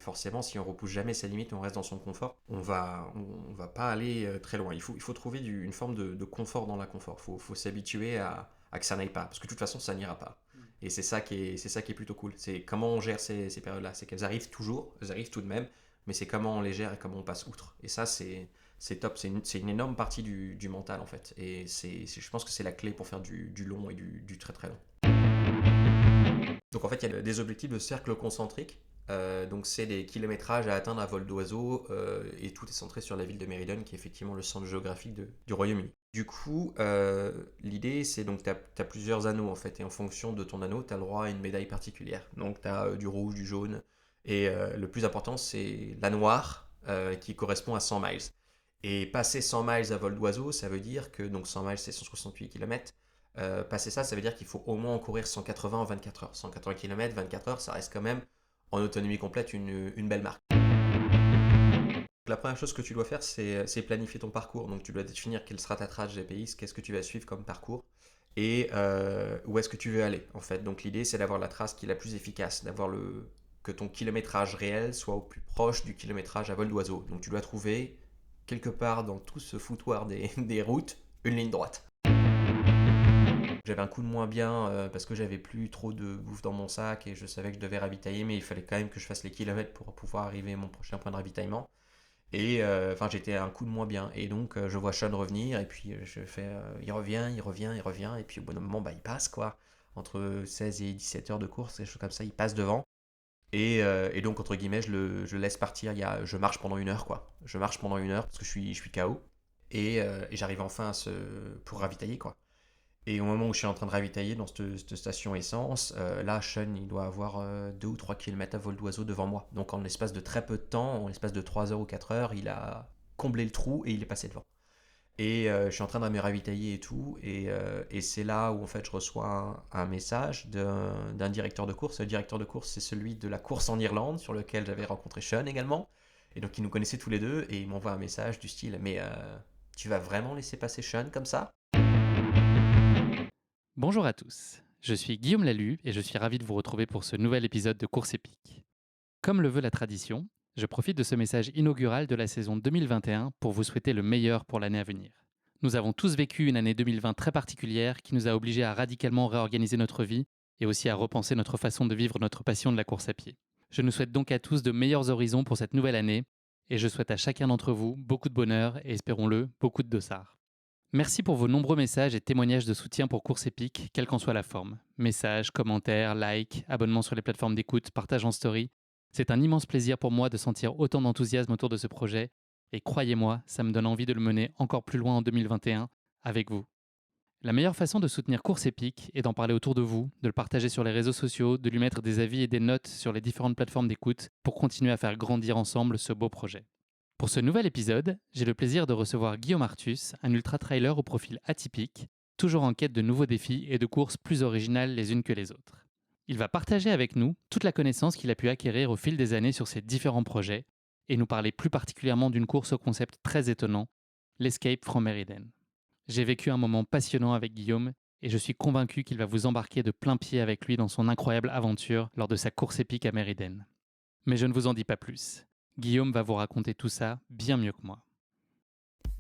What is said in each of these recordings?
forcément, si on repousse jamais sa limite, on reste dans son confort, on va pas aller très loin. Il faut trouver une forme de confort dans l'inconfort. Il faut s'habituer à que ça n'aille pas, parce que de toute façon, ça n'ira pas. Et c'est ça qui est plutôt cool. C'est comment on gère ces périodes-là. C'est qu'elles arrivent toujours, elles arrivent tout de même, mais c'est comment on les gère et comment on passe outre. Et ça, c'est top. C'est une énorme partie du mental, en fait. Et je pense que c'est la clé pour faire du long et du très très long. Donc en fait, il y a des objectifs de cercle concentrique. Donc c'est des kilométrages à atteindre à vol d'oiseau et tout est centré sur la ville de Meriden qui est effectivement le centre géographique du Royaume-Uni. Du coup, l'idée c'est donc tu as plusieurs anneaux en fait et en fonction de ton anneau, tu as le droit à une médaille particulière. Donc tu as du rouge, du jaune et le plus important c'est la noire qui correspond à 100 miles. Et passer 100 miles à vol d'oiseau, ça veut dire que donc 100 miles c'est 168 km. Passer ça, ça veut dire qu'il faut au moins en courir 180 en 24 heures. 180 km, 24 heures, ça reste quand même en autonomie complète une belle marque. La première chose que tu dois faire, c'est planifier ton parcours. Donc tu dois définir quelle sera ta trace GPS, qu'est-ce que tu vas suivre comme parcours et où est-ce que tu veux aller en fait. Donc l'idée c'est d'avoir la trace qui est la plus efficace, que ton kilométrage réel soit au plus proche du kilométrage à vol d'oiseau. Donc tu dois trouver quelque part dans tout ce foutoir des routes une ligne droite. J'avais un coup de moins bien parce que j'avais plus trop de bouffe dans mon sac et je savais que je devais ravitailler, mais il fallait quand même que je fasse les kilomètres pour pouvoir arriver à mon prochain point de ravitaillement. Et j'étais un coup de moins bien. Et donc, je vois Sean revenir et puis je fais il revient, il revient, il revient. Et puis au bout d'un moment, il passe quoi. Entre 16 et 17 heures de course, des choses comme ça, il passe devant. Et donc, entre guillemets, je le laisse partir. Je marche pendant 1 heure quoi. Je marche pendant 1 heure parce que je suis KO. Et j'arrive enfin pour ravitailler quoi. Et au moment où je suis en train de ravitailler dans cette station essence, là, Sean, il doit avoir 2 ou 3 km à vol d'oiseau devant moi. Donc en l'espace de très peu de temps, en l'espace de 3 heures ou 4 heures, il a comblé le trou et il est passé devant. Et je suis en train de me ravitailler et tout. Et c'est là où en fait je reçois un message d'un directeur de course. Le directeur de course, c'est celui de la course en Irlande, sur lequel j'avais rencontré Sean également. Et donc ils nous connaissaient tous les deux. Et il m'envoie un message du style mais tu vas vraiment laisser passer Sean comme ça? Bonjour à tous, je suis Guillaume Lalu et je suis ravi de vous retrouver pour ce nouvel épisode de Course épique. Comme le veut la tradition, je profite de ce message inaugural de la saison 2021 pour vous souhaiter le meilleur pour l'année à venir. Nous avons tous vécu une année 2020 très particulière qui nous a obligés à radicalement réorganiser notre vie et aussi à repenser notre façon de vivre notre passion de la course à pied. Je nous souhaite donc à tous de meilleurs horizons pour cette nouvelle année et je souhaite à chacun d'entre vous beaucoup de bonheur et espérons-le, beaucoup de dossards. Merci pour vos nombreux messages et témoignages de soutien pour Course Épique, quelle qu'en soit la forme. Messages, commentaires, likes, abonnements sur les plateformes d'écoute, partage en story. C'est un immense plaisir pour moi de sentir autant d'enthousiasme autour de ce projet. Et croyez-moi, ça me donne envie de le mener encore plus loin en 2021 avec vous. La meilleure façon de soutenir Course Épique est d'en parler autour de vous, de le partager sur les réseaux sociaux, de lui mettre des avis et des notes sur les différentes plateformes d'écoute pour continuer à faire grandir ensemble ce beau projet. Pour ce nouvel épisode, j'ai le plaisir de recevoir Guillaume Artus, un ultra-trailer au profil atypique, toujours en quête de nouveaux défis et de courses plus originales les unes que les autres. Il va partager avec nous toute la connaissance qu'il a pu acquérir au fil des années sur ses différents projets et nous parler plus particulièrement d'une course au concept très étonnant, l'Escape from Meriden. J'ai vécu un moment passionnant avec Guillaume et je suis convaincu qu'il va vous embarquer de plein pied avec lui dans son incroyable aventure lors de sa course épique à Meriden. Mais je ne vous en dis pas plus. Guillaume va vous raconter tout ça bien mieux que moi.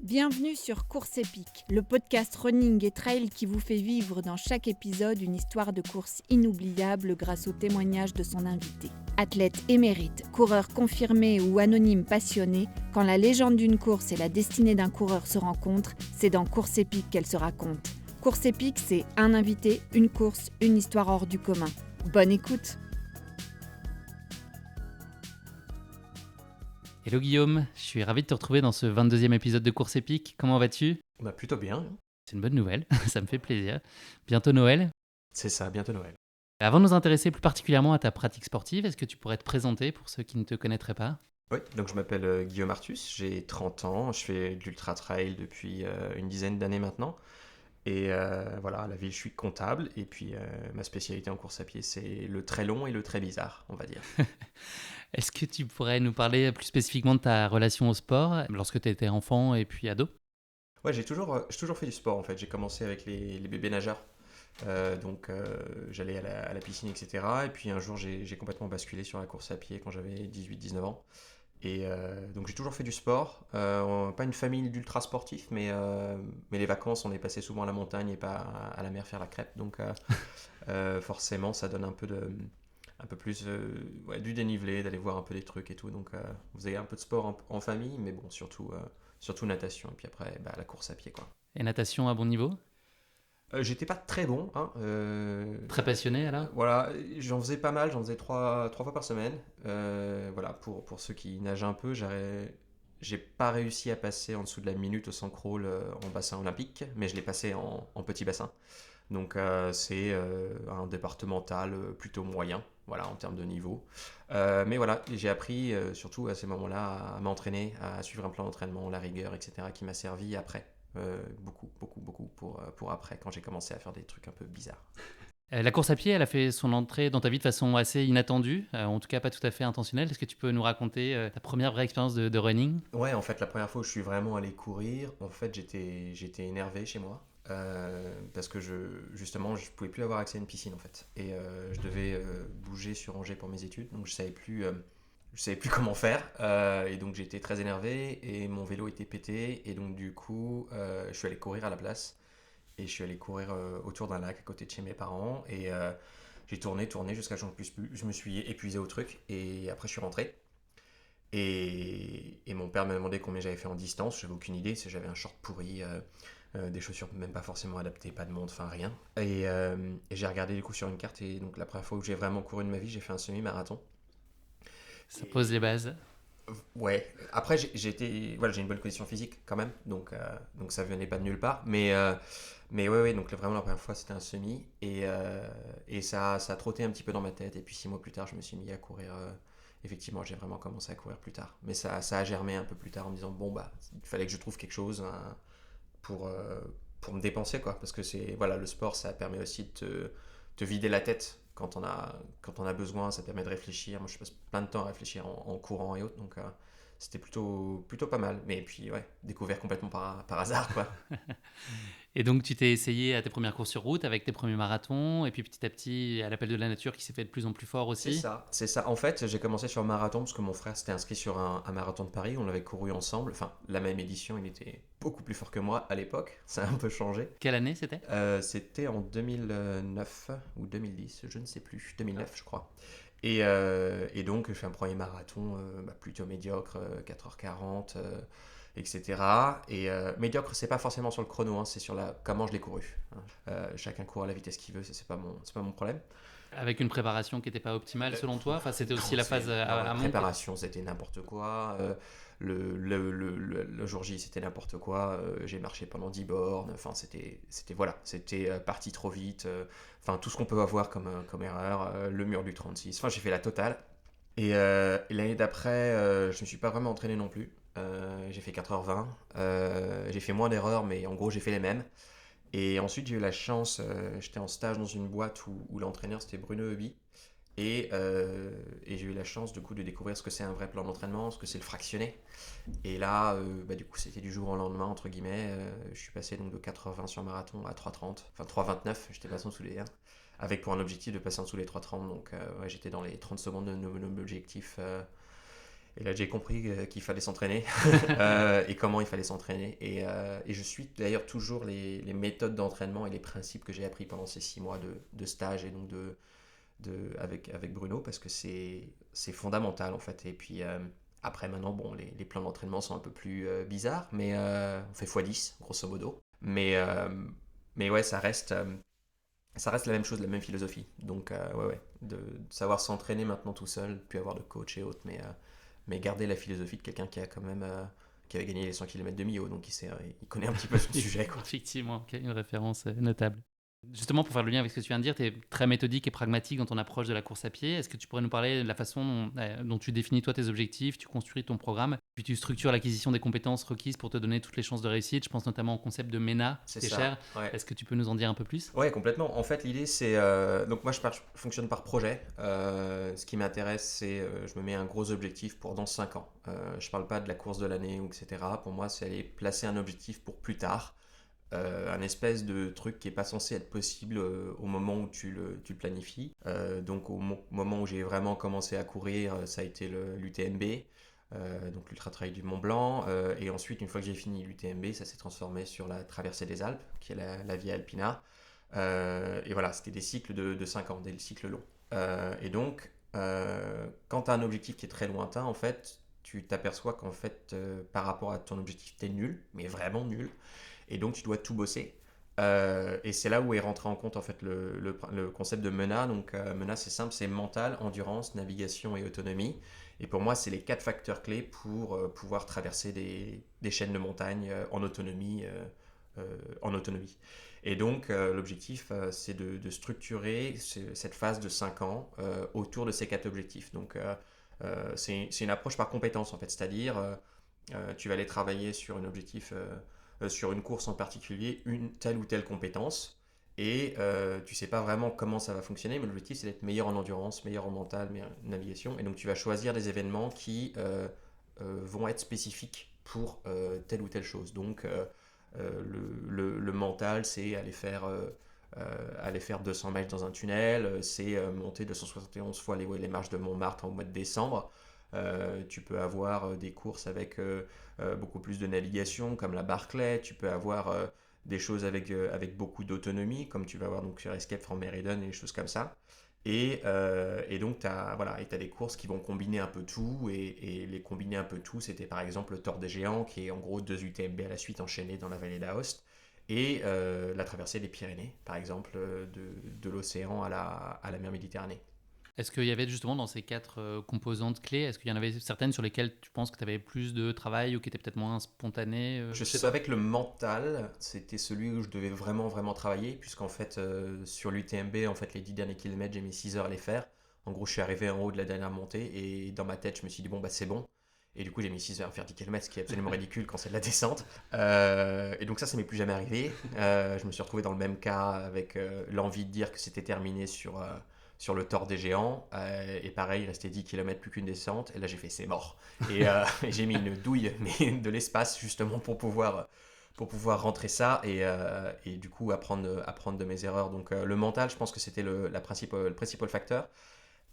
Bienvenue sur Course épique, le podcast running et trail qui vous fait vivre dans chaque épisode une histoire de course inoubliable grâce au témoignage de son invité. Athlète émérite, coureur confirmé ou anonyme passionné, quand la légende d'une course et la destinée d'un coureur se rencontrent, c'est dans Course épique qu'elle se raconte. Course épique, c'est un invité, une course, une histoire hors du commun. Bonne écoute! Hello Guillaume, je suis ravi de te retrouver dans ce 22e épisode de Course épique. Comment vas-tu ? Plutôt bien. C'est une bonne nouvelle, ça me fait plaisir. Bientôt Noël. C'est ça, bientôt Noël. Avant de nous intéresser plus particulièrement à ta pratique sportive, est-ce que tu pourrais te présenter pour ceux qui ne te connaîtraient pas ? Oui, donc je m'appelle Guillaume Artus, j'ai 30 ans, je fais de l'ultra trail depuis une dizaine d'années maintenant. Et voilà, à la ville, je suis comptable. Et puis ma spécialité en course à pied, c'est le très long et le très bizarre, on va dire. Est-ce que tu pourrais nous parler plus spécifiquement de ta relation au sport lorsque tu étais enfant et puis ado ? Ouais, j'ai toujours fait du sport en fait. J'ai commencé avec les bébés nageurs. Donc j'allais à la piscine, etc. Et puis un jour, j'ai complètement basculé sur la course à pied quand j'avais 18-19 ans. Et donc j'ai toujours fait du sport. Pas une famille d'ultra sportifs, mais les vacances, on est passé souvent à la montagne et pas à la mer faire la crêpe. Donc forcément, ça donne un peu plus ouais, du dénivelé, d'aller voir un peu des trucs et tout. Donc vous avez un peu de sport en famille, mais bon, surtout natation. Et puis après, la course à pied, quoi. Et natation à bon niveau? J'étais pas très bon, hein. Très passionné alors? Voilà, j'en faisais pas mal, j'en faisais trois fois par semaine. Voilà, pour ceux qui nagent un peu, j'ai pas réussi à passer en dessous de la minute au 100 crawl en bassin olympique, mais je l'ai passé en petit bassin. Donc c'est un départemental plutôt moyen, voilà, en termes de niveau. Mais voilà, j'ai appris surtout à ces moments-là à m'entraîner, à suivre un plan d'entraînement, la rigueur, etc., qui m'a servi après. Beaucoup pour après, quand j'ai commencé à faire des trucs un peu bizarres. La course à pied, elle a fait son entrée dans ta vie de façon assez inattendue, en tout cas pas tout à fait intentionnelle. Est-ce que tu peux nous raconter ta première vraie expérience de running? Ouais, en fait, la première fois où je suis vraiment allé courir, en fait, j'étais énervé chez moi. Parce que justement, je pouvais plus avoir accès à une piscine en fait. Et je devais bouger sur Angers pour mes études, donc je savais plus comment faire. Et donc j'étais très énervé et mon vélo était pété. Et donc du coup, je suis allé courir à la place. Et je suis allé courir autour d'un lac à côté de chez mes parents. Et j'ai tourné jusqu'à ce que j'en puisse plus. Je me suis épuisé au truc. Et après, je suis rentré. Et mon père m'a demandé combien j'avais fait en distance. J'avais aucune idée. J'avais un short pourri, des chaussures même pas forcément adaptées, pas de montre, enfin rien. Et j'ai regardé du coup sur une carte. Et donc la première fois où j'ai vraiment couru de ma vie, j'ai fait un semi-marathon. Ça pose les bases. Ouais, après voilà, j'ai une bonne condition physique quand même, donc ça venait pas de nulle part. Mais ouais, donc vraiment la première fois c'était un semi et ça a trotté un petit peu dans ma tête. Et puis 6 mois plus tard, je me suis mis à courir. Effectivement, j'ai vraiment commencé à courir plus tard. Mais ça a germé un peu plus tard en me disant bon, il fallait que je trouve quelque chose hein, pour, euh, pour me dépenser quoi. Parce que voilà, le sport ça permet aussi de te vider la tête quand on a besoin, ça permet de réfléchir. Moi, je passe plein de temps à réfléchir en courant et autres, donc c'était plutôt pas mal. Mais puis, ouais, découvert complètement par hasard, quoi. Et donc tu t'es essayé à tes premières courses sur route avec tes premiers marathons, et puis petit à petit à l'appel de la nature qui s'est fait de plus en plus fort aussi. C'est ça. En fait, j'ai commencé sur le marathon parce que mon frère s'était inscrit sur un marathon de Paris. On l'avait couru ensemble. Enfin, la même édition, il était beaucoup plus fort que moi à l'époque. Ça a un peu changé. Quelle année c'était? C'était en 2009 ou 2010, je ne sais plus. 2009, je crois. Et donc, je fais un premier marathon plutôt médiocre, 4h40, etc. Et médiocre, c'est pas forcément sur le chrono, hein, c'est sur comment je l'ai couru. Hein. Chacun court à la vitesse qu'il veut, ça, c'est pas mon problème. Avec une préparation qui n'était pas optimale selon toi? Enfin, c'était aussi Non, la phase la amont, quoi. préparation, c'était n'importe quoi. Le jour J, c'était n'importe quoi. J'ai marché pendant 10 bornes. Enfin, c'était parti trop vite. Enfin, tout ce qu'on peut avoir comme erreur. Le mur du 36. Enfin, j'ai fait la totale. Et l'année d'après, je me suis pas vraiment entraîné non plus. J'ai fait 4h20. J'ai fait moins d'erreurs, mais en gros, j'ai fait les mêmes. Et ensuite, j'ai eu la chance, j'étais en stage dans une boîte où l'entraîneur c'était Bruno Heuby. Et j'ai eu la chance du coup de découvrir ce que c'est un vrai plan d'entraînement, ce que c'est le fractionné. Et là, du coup, c'était du jour au lendemain, entre guillemets. Je suis passé donc de 4h20 sur marathon à 3h30, enfin 3h29, j'étais passé en dessous les 1, avec pour un objectif de passer en dessous les 3h30. Donc ouais, j'étais dans les 30 secondes de mon objectif. Et là, j'ai compris qu'il fallait s'entraîner et comment il fallait s'entraîner. Et je suis d'ailleurs toujours les méthodes d'entraînement et les principes que j'ai appris pendant ces 6 mois de stage et donc avec Bruno parce que c'est fondamental en fait. Et puis après, maintenant, bon, les plans d'entraînement sont un peu plus bizarres, mais on fait x10 grosso modo. Mais ouais, ça reste la même chose, la même philosophie. Donc, ouais, de savoir s'entraîner maintenant tout seul, puis avoir de coach et autres, mais garder la philosophie de quelqu'un qui a quand même qui avait gagné les 100 km de Millau, donc il connaît un petit peu son sujet, quoi. Effectivement, une référence notable. Justement, pour faire le lien avec ce que tu viens de dire, tu es très méthodique et pragmatique dans ton approche de la course à pied. Est-ce que tu pourrais nous parler de la façon dont tu définis toi tes objectifs, tu construis ton programme, puis tu structures l'acquisition des compétences requises pour te donner toutes les chances de réussite? Je pense notamment au concept de MENA, C'est qui est ça, cher. ouais. Est-ce que tu peux nous en dire un peu plus? Ouais, complètement. En fait, l'idée, c'est. Donc, moi, je fonctionne par projet. Ce qui m'intéresse, c'est. Je me mets un gros objectif pour dans 5 ans. Je parle pas de la course de l'année, etc. Pour moi, c'est aller placer un objectif pour plus tard. un espèce de truc qui n'est pas censé être possible au moment où tu le planifies. Donc au moment où j'ai vraiment commencé à courir, ça a été l'UTMB, donc l'Ultra Trail du Mont Blanc. Et ensuite, une fois que j'ai fini l'UTMB, ça s'est transformé sur la traversée des Alpes, qui est la Via Alpina. Et voilà, c'était des cycles de 5 ans, des cycles longs. Et donc, quand tu as un objectif qui est très lointain, en fait, tu t'aperçois qu'en fait, par rapport à ton objectif, tu es nul, mais vraiment nul. Et donc, tu dois tout bosser. Et c'est là où est rentré en compte en fait le concept de MENA. Donc, MENA, c'est simple, c'est mental, endurance, navigation et autonomie. Et pour moi, c'est les 4 facteurs clés pour pouvoir traverser des chaînes de montagne en autonomie. Et donc, l'objectif, c'est de structurer cette phase de 5 ans autour de ces 4 objectifs. Donc, c'est une approche par compétence, en fait. C'est-à-dire, tu vas aller travailler sur un objectif, sur une course en particulier, une telle ou telle compétence. Et tu sais pas vraiment comment ça va fonctionner, mais l'objectif, c'est d'être meilleur en endurance, meilleur en mental, meilleur en navigation. Et donc, tu vas choisir des événements qui vont être spécifiques pour telle ou telle chose. Donc, le mental, c'est aller faire 200 mètres dans un tunnel, c'est monter 271 fois les marches de Montmartre au mois de décembre. Tu peux avoir des courses avec beaucoup plus de navigation, comme la Barclay. Tu peux avoir des choses avec beaucoup d'autonomie, comme tu vas avoir donc sur Escape from Meriden et des choses comme ça. Et donc, tu as des courses qui vont combiner un peu tout. Et les combiner un peu tout, c'était par exemple le Tour des Géants, qui est en gros 2 UTMB à la suite enchaînés dans la vallée d'Aoste. Et la traversée des Pyrénées, par exemple, de l'océan à la mer Méditerranée. Est-ce qu'il y avait justement dans ces 4 composantes clés, est-ce qu'il y en avait certaines sur lesquelles tu penses que tu avais plus de travail ou qui étaient peut-être moins spontanées Je savais que le mental, c'était celui où je devais vraiment, vraiment travailler, puisqu'en fait, sur l'UTMB, en fait, les 10 derniers kilomètres, j'ai mis 6 heures à les faire. En gros, je suis arrivé en haut de la dernière montée, et dans ma tête, je me suis dit, bon, bah c'est bon. Et du coup, j'ai mis 6 heures à faire 10 km, ce qui est absolument ridicule quand c'est de la descente. Et donc ça m'est plus jamais arrivé. Je me suis retrouvé dans le même cas avec l'envie de dire que c'était terminé sur le Tour des Géants. Et pareil, il restait 10 km plus qu'une descente. Et là, j'ai fait, c'est mort. Et j'ai mis une douille mais de l'espace justement pour pouvoir rentrer ça et du coup apprendre de mes erreurs. Donc le mental, je pense que c'était le principal facteur.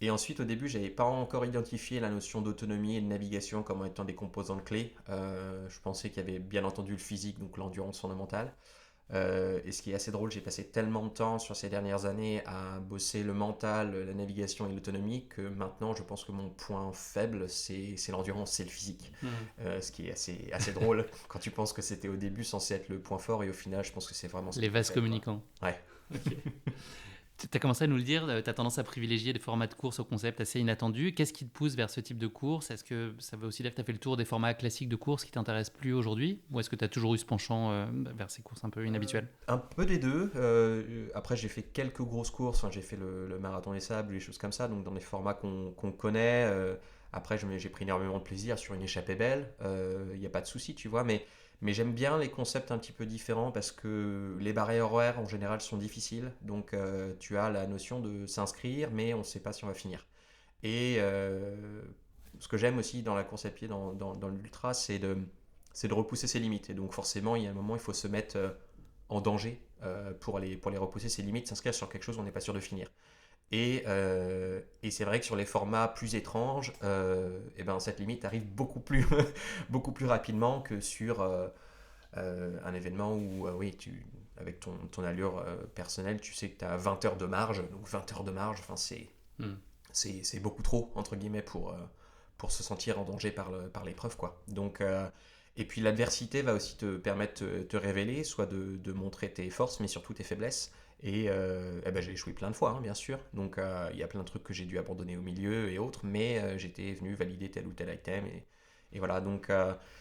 Et ensuite, au début, j'avais pas encore identifié la notion d'autonomie et de navigation comme étant des composantes clés. Je pensais qu'il y avait bien entendu le physique, donc l'endurance fondamentale. Et ce qui est assez drôle, j'ai passé tellement de temps sur ces dernières années à bosser le mental, la navigation et l'autonomie que maintenant, je pense que mon point faible, c'est l'endurance, c'est le physique. Ce qui est assez drôle quand tu penses que c'était au début censé être le point fort et au final, je pense que c'est vraiment... Les vases communicants. Ouais. Okay. Tu as commencé à nous le dire, tu as tendance à privilégier des formats de course au concept assez inattendus. Qu'est-ce qui te pousse vers ce type de course ? Est-ce que ça veut aussi dire que tu as fait le tour des formats classiques de course qui t'intéressent plus aujourd'hui ? Ou est-ce que tu as toujours eu ce penchant vers ces courses un peu inhabituelles ? Un peu des deux. Après, j'ai fait quelques grosses courses. Enfin, j'ai fait le Marathon des Sables, des choses comme ça, donc dans des formats qu'on connaît. Après, j'ai pris énormément de plaisir sur une échappée belle. Il n'y a pas de souci, tu vois, mais j'aime bien les concepts un petit peu différents parce que les barrières horaires en général sont difficiles. Donc tu as la notion de s'inscrire, mais on ne sait pas si on va finir. Et ce que j'aime aussi dans la course à pied, dans l'ultra, c'est de repousser ses limites. Et donc forcément, il y a un moment, il faut se mettre en danger pour les repousser ses limites, s'inscrire sur quelque chose où on n'est pas sûr de finir. Et c'est vrai que sur les formats plus étranges, et ben cette limite arrive beaucoup plus, beaucoup plus rapidement que sur un événement où, oui, avec ton allure personnelle, tu sais que tu as 20 heures de marge. Donc 20 heures de marge, c'est beaucoup trop, entre guillemets, pour se sentir en danger par l'épreuve, quoi. Donc, et puis l'adversité va aussi te permettre de te révéler, soit de montrer tes forces, mais surtout tes faiblesses. Et ben, j'ai échoué plein de fois, hein, bien sûr. Donc il y a plein de trucs que j'ai dû abandonner au milieu et autres, mais j'étais venu valider tel ou tel item. Et voilà, donc...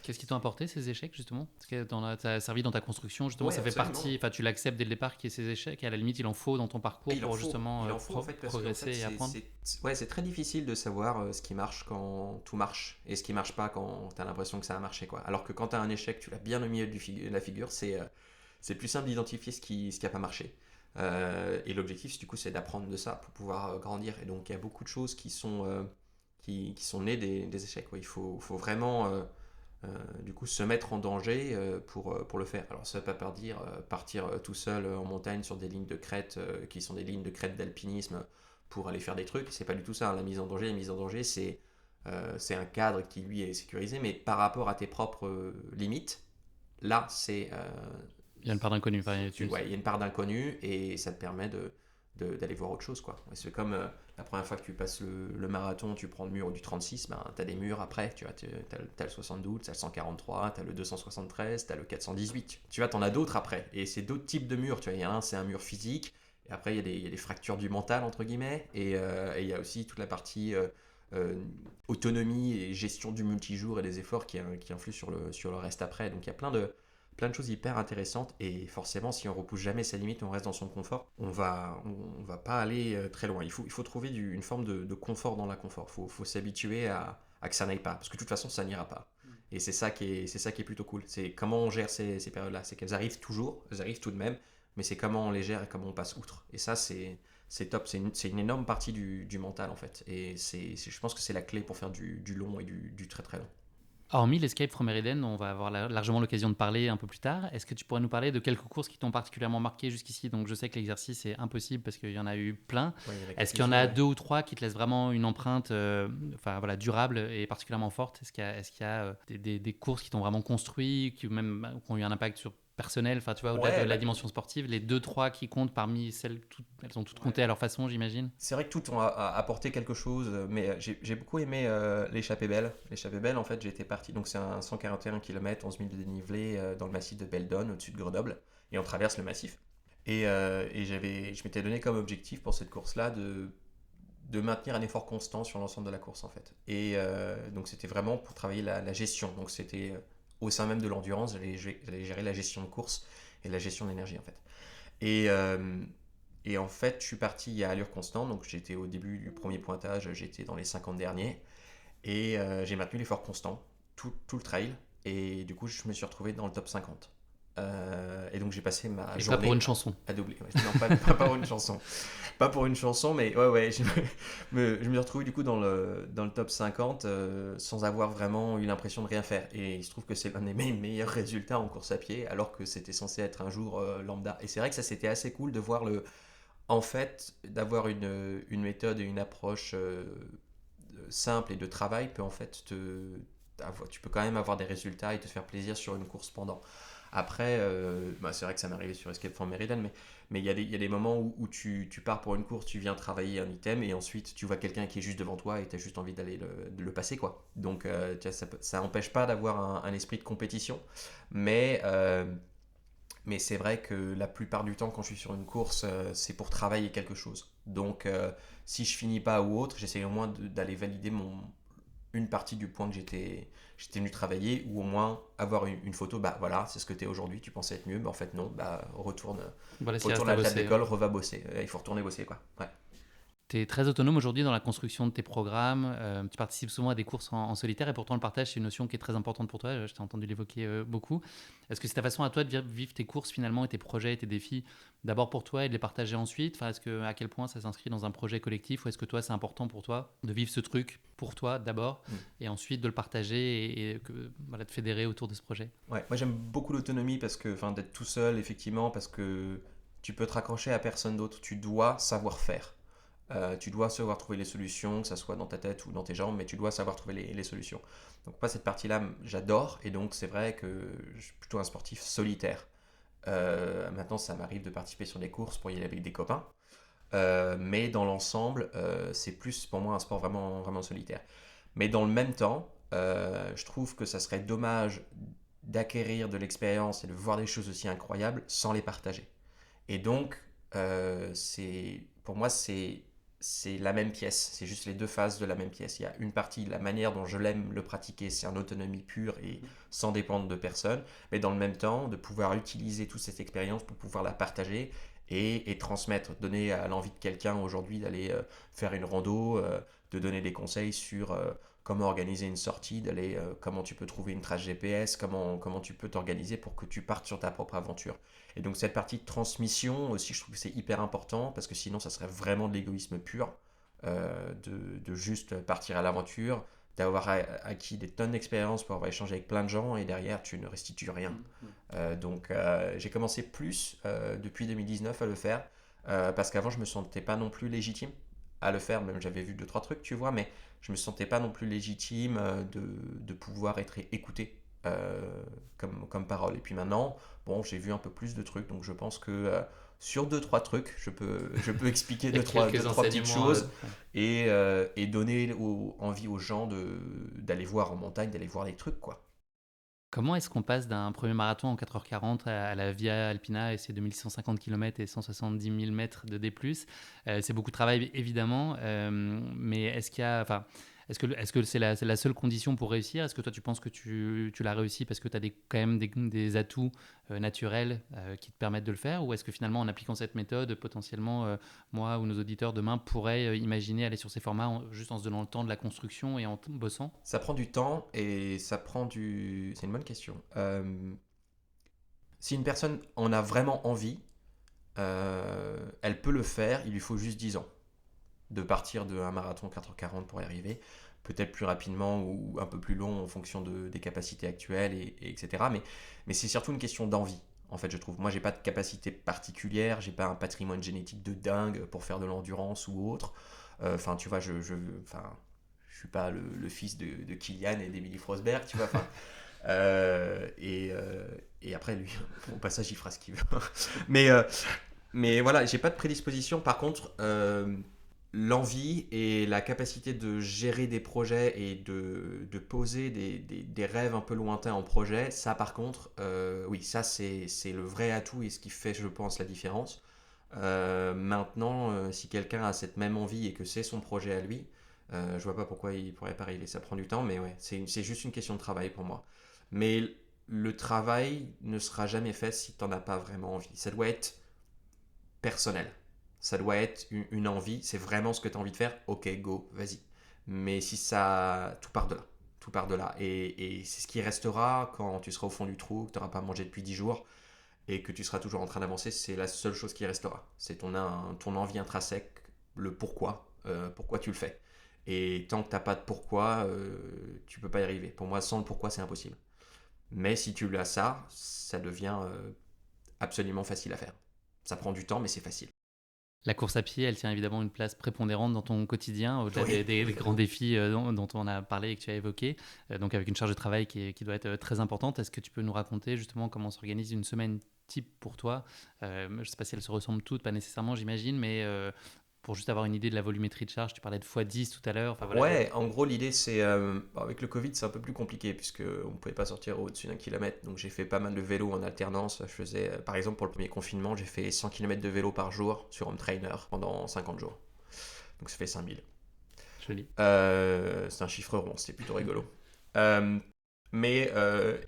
Qu'est-ce qui t'ont apporté ces échecs, justement ? Parce que ça a servi dans ta construction, justement, ouais, ça fait absolument. partie... Enfin, tu l'acceptes dès le départ qu'il y ait ces échecs, et à la limite, il en faut dans ton parcours pour justement progresser et apprendre. C'est très difficile de savoir ce qui marche quand tout marche, et ce qui marche pas quand t'as l'impression que ça a marché, quoi. Alors que quand t'as un échec, tu l'as bien au milieu de la figure, c'est plus simple d'identifier ce qui a pas marché. Et l'objectif, du coup, c'est d'apprendre de ça pour pouvoir grandir. Et donc, il y a beaucoup de choses qui sont nées des échecs, quoi. Il faut vraiment du coup se mettre en danger pour le faire. Alors ça ne veut pas dire partir tout seul en montagne sur des lignes de crête qui sont des lignes de crête d'alpinisme pour aller faire des trucs, c'est pas du tout ça, hein. La mise en danger c'est un cadre qui lui est sécurisé, mais par rapport à tes propres limites, là c'est... Il y a une part d'inconnu. Enfin, il y a une part d'inconnu et ça te permet d'aller voir autre chose, quoi. Et c'est comme la première fois que tu passes le marathon, tu prends le mur du 36, ben, tu as des murs après, tu vois, t'as le 72, t'as le 143, t'as le 273, t'as le 418. Tu vois, t'en as d'autres après. Et c'est d'autres types de murs, tu vois. Il y a un, c'est un mur physique, et après il y a des fractures du mental, entre guillemets, et il y a aussi toute la partie autonomie et gestion du multijour et des efforts qui influent sur le reste après. Donc il y a plein de choses hyper intéressantes et forcément si on repousse jamais sa limite, on reste dans son confort, on va pas aller très loin. Il faut trouver une forme de confort dans l'inconfort. Faut s'habituer à que ça n'aille pas parce que de toute façon ça n'ira pas. Et c'est ça qui est plutôt cool. C'est comment on gère ces périodes-là. C'est qu'elles arrivent toujours, elles arrivent tout de même, mais c'est comment on les gère et comment on passe outre. Et ça c'est top, c'est une énorme partie du mental en fait. Et je pense que c'est la clé pour faire du long et du très très long. Hormis l'Escape from Meriden, on va avoir largement l'occasion de parler un peu plus tard. Est-ce que tu pourrais nous parler de quelques courses qui t'ont particulièrement marqué jusqu'ici? Donc je sais que l'exercice est impossible parce qu'il y en a eu plein. Ouais, Est-ce qu'il y en a 2 ou 3 qui te laissent vraiment une empreinte durable et particulièrement forte? Est-ce qu'il y a des courses qui t'ont vraiment construit, qui ont eu un impact personnel, enfin tu vois, au-delà de la dimension sportive, les 2-3 qui comptent parmi celles, elles ont toutes compté à leur façon, j'imagine. C'est vrai que toutes ont apporté quelque chose, mais j'ai beaucoup aimé l'échappée belle. L'échappée belle, en fait, j'étais parti, donc c'est un 141 km, 11 000 de dénivelé dans le massif de Beldon, au-dessus de Grenoble, et on traverse le massif. Et je m'étais donné comme objectif pour cette course-là de maintenir un effort constant sur l'ensemble de la course, en fait. Et donc c'était vraiment pour travailler la gestion, donc c'était au sein même de l'endurance, j'allais gérer la gestion de course et la gestion de l'énergie, en fait. Et en fait, je suis parti à allure constante, donc j'étais au début du premier pointage, j'étais dans les 50 derniers, et j'ai maintenu l'effort constant, tout le trail, et du coup, je me suis retrouvé dans le top 50. Et donc, j'ai passé ma journée pas pour une chanson. à doubler. Ouais, non, pas pour une chanson. Pas pour une chanson, mais ouais, je me suis retrouvé du coup dans le top 50 sans avoir vraiment eu l'impression de rien faire. Et il se trouve que c'est l'un des meilleurs résultats en course à pied, alors que c'était censé être un jour lambda. Et c'est vrai que ça, c'était assez cool de voir en fait, d'avoir une méthode et une approche simple et de travail peut en fait tu peux quand même avoir des résultats et te faire plaisir sur une course pendant. Après, c'est vrai que ça m'est arrivé sur Escape from Meriden, mais il y a des moments où tu pars pour une course, tu viens travailler un item et ensuite tu vois quelqu'un qui est juste devant toi et tu as juste envie d'aller le passer, quoi. Donc ça n'empêche pas d'avoir un esprit de compétition, mais c'est vrai que la plupart du temps, quand je suis sur une course, c'est pour travailler quelque chose. Donc, si je finis pas ou autre, j'essaie au moins d'aller valider une partie du point que j'étais venu travailler, ou au moins avoir une photo. Bah voilà, c'est ce que tu es aujourd'hui, tu pensais être mieux, mais en fait non, bah retourne à la table d'école, reva bosser. Il faut retourner bosser, quoi. Ouais. Tu es très autonome aujourd'hui dans la construction de tes programmes, tu participes souvent à des courses en solitaire et pourtant le partage c'est une notion qui est très importante pour toi, je t'ai entendu l'évoquer beaucoup. Est-ce que c'est ta façon à toi de vivre tes courses finalement et tes projets et tes défis d'abord pour toi et de les partager ensuite, à quel point ça s'inscrit dans un projet collectif ou est-ce que toi c'est important pour toi de vivre ce truc pour toi d'abord et ensuite de le partager et de fédérer autour de ce projet? Ouais, moi j'aime beaucoup l'autonomie d'être tout seul effectivement parce que tu peux te raccrocher à personne d'autre, tu dois savoir faire. Tu dois savoir trouver les solutions, que ça soit dans ta tête ou dans tes jambes, mais tu dois savoir trouver les solutions. Donc moi cette partie-là, j'adore, et donc c'est vrai que je suis plutôt un sportif solitaire. Maintenant ça m'arrive de participer sur des courses pour y aller avec des copains, mais dans l'ensemble, c'est plus pour moi un sport vraiment, vraiment solitaire. Mais dans le même temps, je trouve que ça serait dommage d'acquérir de l'expérience et de voir des choses aussi incroyables sans les partager. Et donc, pour moi, c'est la même pièce, c'est juste les deux faces de la même pièce. Il y a une partie, la manière dont je l'aime le pratiquer, c'est en autonomie pure et sans dépendre de personne, mais dans le même temps, de pouvoir utiliser toute cette expérience pour pouvoir la partager et transmettre, donner à l'envie de quelqu'un aujourd'hui d'aller faire une rando, de donner des conseils sur comment organiser une sortie, comment tu peux trouver une trace GPS, comment tu peux t'organiser pour que tu partes sur ta propre aventure. Et donc cette partie de transmission aussi, je trouve que c'est hyper important parce que sinon ça serait vraiment de l'égoïsme pur de juste partir à l'aventure, d'avoir acquis des tonnes d'expérience pour avoir échangé avec plein de gens et derrière tu ne restitues rien. Donc j'ai commencé plus depuis 2019 à le faire parce qu'avant je me sentais pas non plus légitime à le faire, même j'avais vu 2-3 trucs tu vois, mais je me sentais pas non plus légitime de pouvoir être écouté comme parole. Et puis maintenant, bon, j'ai vu un peu plus de trucs, donc je pense que sur 2-3 trucs, je peux expliquer Il y a 2-3 quelques petites enseignements. choses et donner envie aux gens d'aller voir en montagne, d'aller voir des trucs, quoi. Comment est-ce qu'on passe d'un premier marathon en 4h40 à la Via Alpina et ses 2150 km et 170 000 mètres de D+. C'est beaucoup de travail évidemment, mais est-ce qu'il y a, enfin, est-ce que c'est la seule condition pour réussir? Est-ce que toi tu penses que tu l'as réussi parce que tu as quand même des atouts naturels qui te permettent de le faire? Ou est-ce que finalement en appliquant cette méthode, potentiellement moi ou nos auditeurs demain pourraient imaginer aller sur ces formats juste en se donnant le temps de la construction et en bossant? Ça prend du temps et ça prend du... C'est une bonne question. Si une personne en a vraiment envie, elle peut le faire, il lui faut juste 10 ans. De partir d'un marathon 4h40 pour y arriver, peut-être plus rapidement ou un peu plus long en fonction des capacités actuelles, etc. Mais c'est surtout une question d'envie, en fait, je trouve. Moi, j'ai pas de capacité particulière, j'ai pas un patrimoine génétique de dingue pour faire de l'endurance ou autre. Enfin, tu vois, je suis pas le fils de Kylian et d'Emily Frosberg, tu vois. Enfin, et après, lui, au passage, il fera ce qu'il veut. mais, euh, mais voilà, j'ai pas de prédisposition. Par contre, l'envie et la capacité de gérer des projets et de poser des rêves un peu lointains en projet, ça par contre, oui, ça c'est le vrai atout et ce qui fait, je pense, la différence. Maintenant, si quelqu'un a cette même envie et que c'est son projet à lui, je vois pas pourquoi il pourrait pas arriver. Ça prend du temps, mais ouais, c'est juste une question de travail pour moi. Mais le travail ne sera jamais fait si tu n'en as pas vraiment envie. Ça doit être personnel. Ça doit être une envie, c'est vraiment ce que tu as envie de faire, ok, go, vas-y. Mais si ça... Tout part de là. Tout part de là. Et c'est ce qui restera quand tu seras au fond du trou, que tu n'auras pas mangé depuis 10 jours et que tu seras toujours en train d'avancer, c'est la seule chose qui restera. C'est ton envie intrinsèque, le pourquoi tu le fais. Et tant que tu n'as pas de pourquoi, tu peux pas y arriver. Pour moi, sans le pourquoi, c'est impossible. Mais si tu l'as ça devient absolument facile à faire. Ça prend du temps, mais c'est facile. La course à pied, elle tient évidemment une place prépondérante dans ton quotidien, au-delà Oui. des grands défis dont on a parlé et que tu as évoqué, donc avec une charge de travail qui doit être très importante. Est-ce que tu peux nous raconter justement comment s'organise une semaine type pour toi? Je ne sais pas si elles se ressemblent toutes, pas nécessairement j'imagine, mais pour juste avoir une idée de la volumétrie de charge, tu parlais de x10 tout à l'heure. Enfin, voilà, Ouais, en gros, l'idée, c'est... avec le Covid, c'est un peu plus compliqué, puisqu'on ne pouvait pas sortir au-dessus d'un kilomètre. Donc, j'ai fait pas mal de vélo en alternance. Je faisais, par exemple, pour le premier confinement, j'ai fait 100 km de vélo par jour sur Home Trainer pendant 50 jours. Donc, ça fait 5000. joli. C'est un chiffre rond, c'était plutôt rigolo. Mais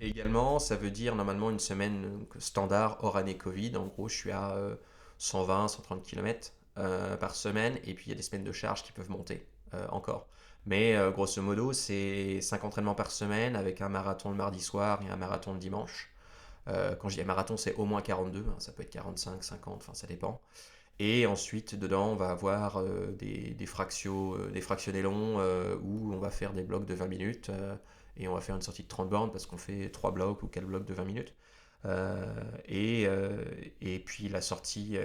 également, ça veut dire normalement une semaine standard hors année Covid. En gros, je suis à 120, 130 km par semaine. Et puis, il y a des semaines de charge qui peuvent monter encore. Mais grosso modo, c'est 5 entraînements par semaine avec un marathon le mardi soir et un marathon le dimanche. Quand je dis marathon, c'est au moins 42. Hein, ça peut être 45, 50, enfin ça dépend. Et ensuite, dedans, on va avoir des fractionnés longs où on va faire des blocs de 20 minutes et on va faire une sortie de 30 bornes parce qu'on fait 3 blocs ou 4 blocs de 20 minutes. Et puis la sortie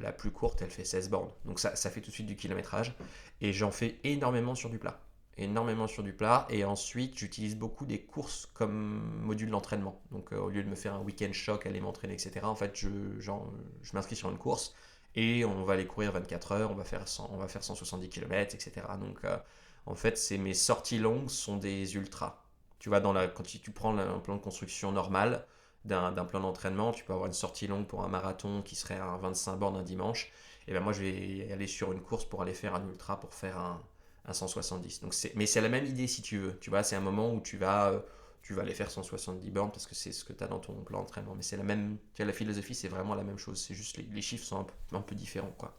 la plus courte, elle fait 16 bornes. Donc ça fait tout de suite du kilométrage. Et j'en fais énormément sur du plat. Énormément sur du plat. Et ensuite, j'utilise beaucoup des courses comme module d'entraînement. Donc au lieu de me faire un week-end choc, aller m'entraîner, etc., en fait, je m'inscris sur une course et on va aller courir 24 heures, on va faire 170 km, etc. Donc en fait, mes sorties longues sont des ultras. Tu vois, quand tu prends un plan de construction normal d'un plan d'entraînement, tu peux avoir une sortie longue pour un marathon qui serait à 25 bornes un dimanche. Et ben moi, je vais aller sur une course pour aller faire un ultra, pour faire un 170. Mais c'est la même idée si tu veux. Tu vois, c'est un moment où tu vas aller faire 170 bornes parce que c'est ce que tu as dans ton plan d'entraînement. Mais c'est la même, tu vois, la philosophie, c'est vraiment la même chose. C'est juste les chiffres sont un peu différents, quoi.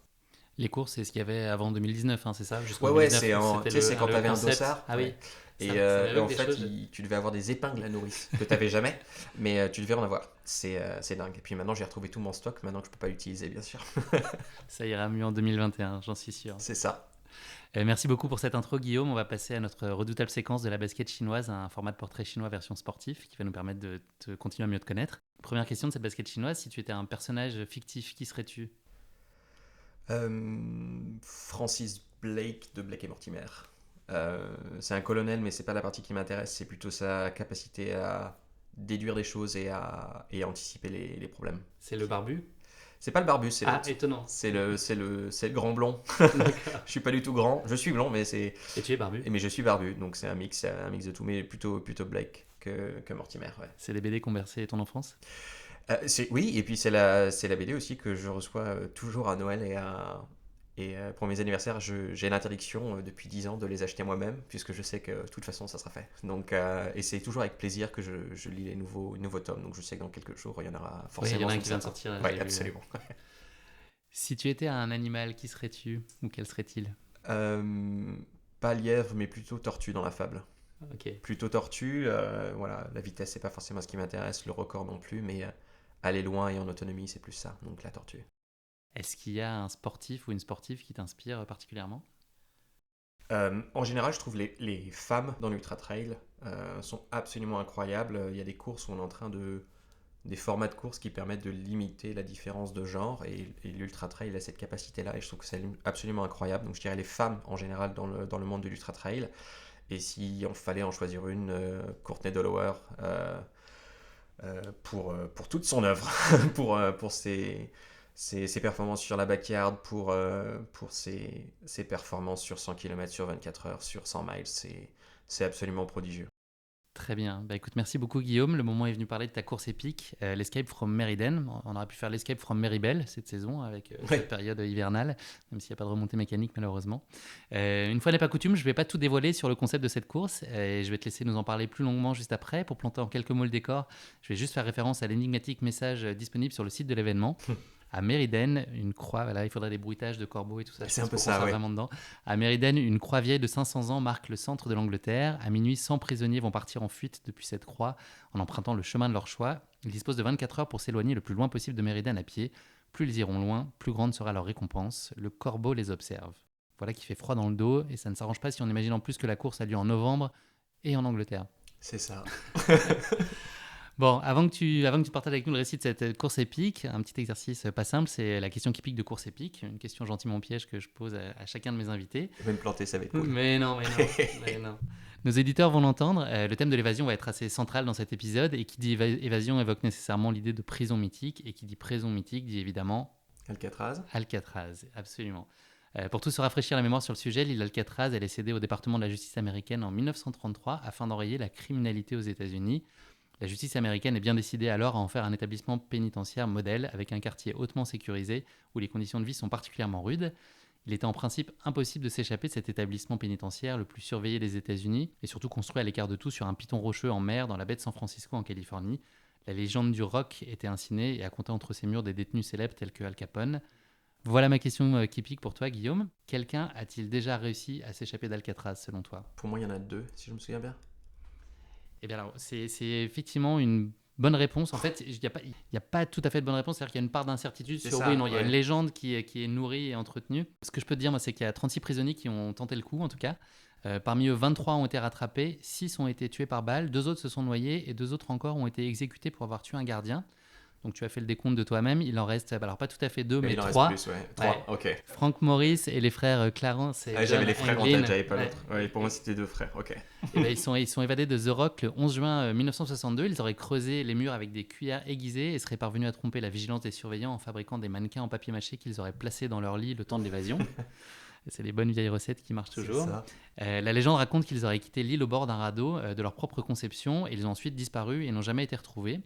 Les courses, c'est ce qu'il y avait avant 2019, hein, c'est ça? Jusqu'en Ouais, 2019, c'est quand tu avais un concept. dossard. Ah oui. Ouais. Et, Ça m'évoque en des fait, choses. tu devais avoir des épingles à nourrice que tu n'avais jamais, mais tu devais en avoir. C'est dingue. Et puis maintenant, j'ai retrouvé tout mon stock, maintenant que je peux pas l'utiliser, bien sûr. Ça ira mieux en 2021, j'en suis sûr. C'est ça. Merci beaucoup pour cette intro, Guillaume. On va passer à notre redoutable séquence de la basket chinoise, un format de portrait chinois version sportif qui va nous permettre de continuer à mieux te connaître. Première question de cette basket chinoise, si tu étais un personnage fictif, qui serais-tu ? Francis Blake de Blake et Mortimer. C'est un colonel, mais c'est pas la partie qui m'intéresse, c'est plutôt sa capacité à déduire des choses et à anticiper les problèmes. C'est le barbu ? C'est pas le barbu, c'est l'autre. Étonnant. C'est le grand blond. D'accord. Je suis pas du tout grand. Je suis blond, mais c'est. Et tu es barbu ? Mais je suis barbu, donc c'est un mix de tout, mais plutôt Blake que Mortimer. Ouais. C'est les BD qui ont bercé ton enfance ? Oui, et puis c'est la BD aussi que je reçois toujours à Noël et pour mes anniversaires. J'ai l'interdiction depuis 10 ans de les acheter moi-même, puisque je sais que de toute façon ça sera fait. Donc, et c'est toujours avec plaisir que je lis les nouveaux tomes, donc je sais que dans quelques jours il y en aura forcément. Oui, il y en a un qui vient de sortir. Oui, absolument. Si tu étais un animal, qui serais-tu ou quel serait-il ? Pas lièvre, mais plutôt tortue dans la fable. Ok. Plutôt tortue, voilà, la vitesse c'est pas forcément ce qui m'intéresse, le record non plus, mais aller loin et en autonomie c'est plus ça, donc la tortue. Est-ce qu'il y a un sportif ou une sportive qui t'inspire particulièrement ? En général, je trouve les femmes dans l'ultra trail sont absolument incroyables. Il y a des courses où on est en train des formats de course qui permettent de limiter la différence de genre, et l'ultra trail a cette capacité-là, et je trouve que c'est absolument incroyable. Donc je dirais les femmes en général dans le monde de l'ultra trail. Et si on fallait en choisir une, Courtney Dollower pour toute son œuvre, pour ses performances sur la backyard, pour ses performances sur 100 km, sur 24 heures, sur 100 miles, c'est absolument prodigieux. Très bien. Bah, écoute, merci beaucoup Guillaume. Le moment est venu parler de ta course épique, l'Escape from Meriden. On aurait pu faire l'Escape from Meribel cette saison avec cette période hivernale, même s'il n'y a pas de remontée mécanique malheureusement. Une fois n'est pas coutume, je ne vais pas tout dévoiler sur le concept de cette course et je vais te laisser nous en parler plus longuement juste après. Pour planter en quelques mots le décor, je vais juste faire référence à l'énigmatique message disponible sur le site de l'événement. À Meriden, une croix, voilà, il faudrait des bruitages de corbeaux et tout ça. C'est un peu ça, oui. Vraiment dedans. À Meriden, une croix vieille de 500 ans marque le centre de l'Angleterre. À minuit, 100 prisonniers vont partir en fuite depuis cette croix en empruntant le chemin de leur choix. Ils disposent de 24 heures pour s'éloigner le plus loin possible de Meriden à pied. Plus ils iront loin, plus grande sera leur récompense. Le corbeau les observe. Voilà qui fait froid dans le dos et ça ne s'arrange pas si on imagine en plus que la course a lieu en novembre et en Angleterre. C'est ça. Bon, avant que tu partages avec nous le récit de cette course épique, un petit exercice pas simple, c'est la question qui pique de course épique, une question gentiment piège que je pose à chacun de mes invités. Je vais me planter, ça va être cool. Mais non. Nos éditeurs vont l'entendre, le thème de l'évasion va être assez central dans cet épisode, et qui dit évasion évoque nécessairement l'idée de prison mythique, et qui dit prison mythique dit évidemment... Alcatraz, absolument. Pour tous se rafraîchir la mémoire sur le sujet, l'île Alcatraz, elle est cédée au département de la justice américaine en 1933 afin d'enrayer la criminalité aux États-Unis. La justice américaine est bien décidée alors à en faire un établissement pénitentiaire modèle avec un quartier hautement sécurisé où les conditions de vie sont particulièrement rudes. Il était en principe impossible de s'échapper de cet établissement pénitentiaire le plus surveillé des États-Unis et surtout construit à l'écart de tout sur un piton rocheux en mer dans la baie de San Francisco en Californie. La légende du rock était ainsi née et a compté entre ses murs des détenus célèbres tels que Al Capone. Voilà ma question qui pique pour toi, Guillaume. Quelqu'un a-t-il déjà réussi à s'échapper d'Alcatraz selon toi ? pour moi il y en a 2, si je me souviens bien. Eh bien alors, c'est effectivement une bonne réponse. En fait, il n'y a pas tout à fait de bonne réponse. C'est-à-dire qu'il y a une part d'incertitude sur oui, non. Il y a une légende qui est nourrie et entretenue. Ce que je peux te dire, moi, c'est qu'il y a 36 prisonniers qui ont tenté le coup, en tout cas. Parmi eux, 23 ont été rattrapés, 6 ont été tués par balle, 2 autres se sont noyés et 2 autres encore ont été exécutés pour avoir tué un gardien. Donc tu as fait le décompte de toi-même, il en reste, alors pas tout à fait 2, mais 3. Il en reste plus, 3, ok. Frank Morris et les frères Clarence et j'avais les frères en tête, j'avais pas ouais. l'autre. Ouais, pour moi c'était 2 frères, ok. Et ben, ils sont évadés de The Rock le 11 juin 1962. Ils auraient creusé les murs avec des cuillères aiguisées et seraient parvenus à tromper la vigilance des surveillants en fabriquant des mannequins en papier mâché qu'ils auraient placés dans leur lit le temps de l'évasion. C'est les bonnes vieilles recettes qui marchent toujours. La légende raconte qu'ils auraient quitté l'île au bord d'un radeau de leur propre conception et ils ont ensuite disparu et n'ont jamais été retrouvés.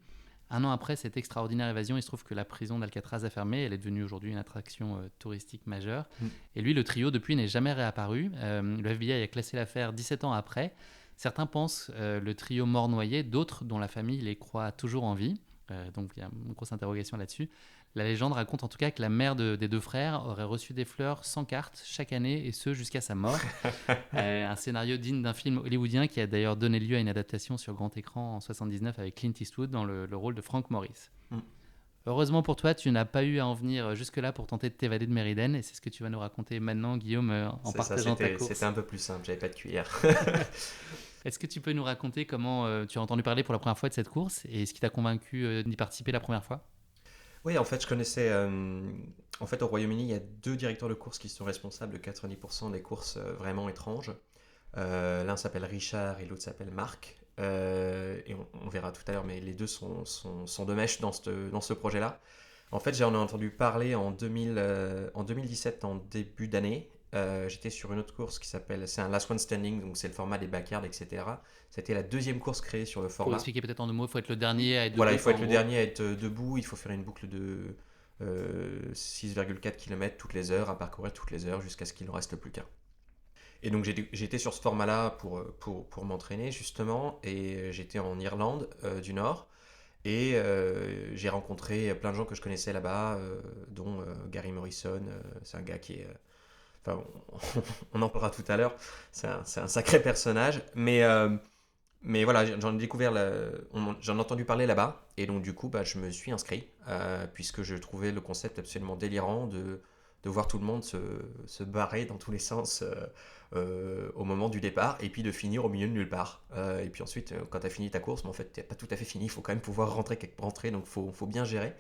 Un an après cette extraordinaire évasion, il se trouve que la prison d'Alcatraz a fermé. Elle est devenue aujourd'hui une attraction touristique majeure. Et lui, le trio, depuis, n'est jamais réapparu. Le FBI a classé l'affaire 17 ans après. Certains pensent le trio mort noyé, d'autres dont la famille les croit toujours en vie. Donc il y a une grosse interrogation là-dessus. La légende raconte en tout cas que la mère des 2 frères aurait reçu des fleurs sans carte chaque année, et ce jusqu'à sa mort. Un scénario digne d'un film hollywoodien qui a d'ailleurs donné lieu à une adaptation sur grand écran en 1979 avec Clint Eastwood dans le rôle de Frank Morris. Heureusement pour toi, tu n'as pas eu à en venir jusque-là pour tenter de t'évader de Mériden, et c'est ce que tu vas nous raconter maintenant, Guillaume, en partageant ta course. C'était un peu plus simple, j'avais pas de cuillère. Est-ce que tu peux nous raconter comment tu as entendu parler pour la première fois de cette course et ce qui t'a convaincu d'y participer la première fois? Oui, en fait, je connaissais. En fait, au Royaume-Uni, il y a 2 directeurs de course qui sont responsables de 90% des courses vraiment étranges. L'un s'appelle Richard et l'autre s'appelle Marc. Et on verra tout à l'heure, mais les deux sont de mèche dans ce projet-là. En fait, j'en ai entendu parler en 2017, en début d'année. J'étais sur une autre course c'est un Last One Standing, donc c'est le format des backyards, etc. C'était la 2e course créée sur le Pour format. expliquer peut-être en 2 mots, il faut être le dernier à être debout. Voilà, il faut être le gros. dernier à être debout, il faut faire une boucle de 6,4 km toutes les heures, à parcourir toutes les heures jusqu'à ce qu'il ne reste plus qu'un. Et donc j'étais sur ce format-là pour m'entraîner justement, et j'étais en Irlande du Nord, et j'ai rencontré plein de gens que je connaissais là-bas, dont Gary Morrison, c'est un gars qui est... Enfin, on en parlera tout à l'heure, c'est un sacré personnage, mais voilà, j'en ai entendu parler là-bas, et donc du coup, je me suis inscrit, puisque je trouvais le concept absolument délirant de voir tout le monde se barrer dans tous les sens au moment du départ, et puis de finir au milieu de nulle part. Et puis ensuite, quand tu as fini ta course, mais en fait, tu n'as pas tout à fait fini, il faut quand même pouvoir rentrer, donc il faut bien gérer.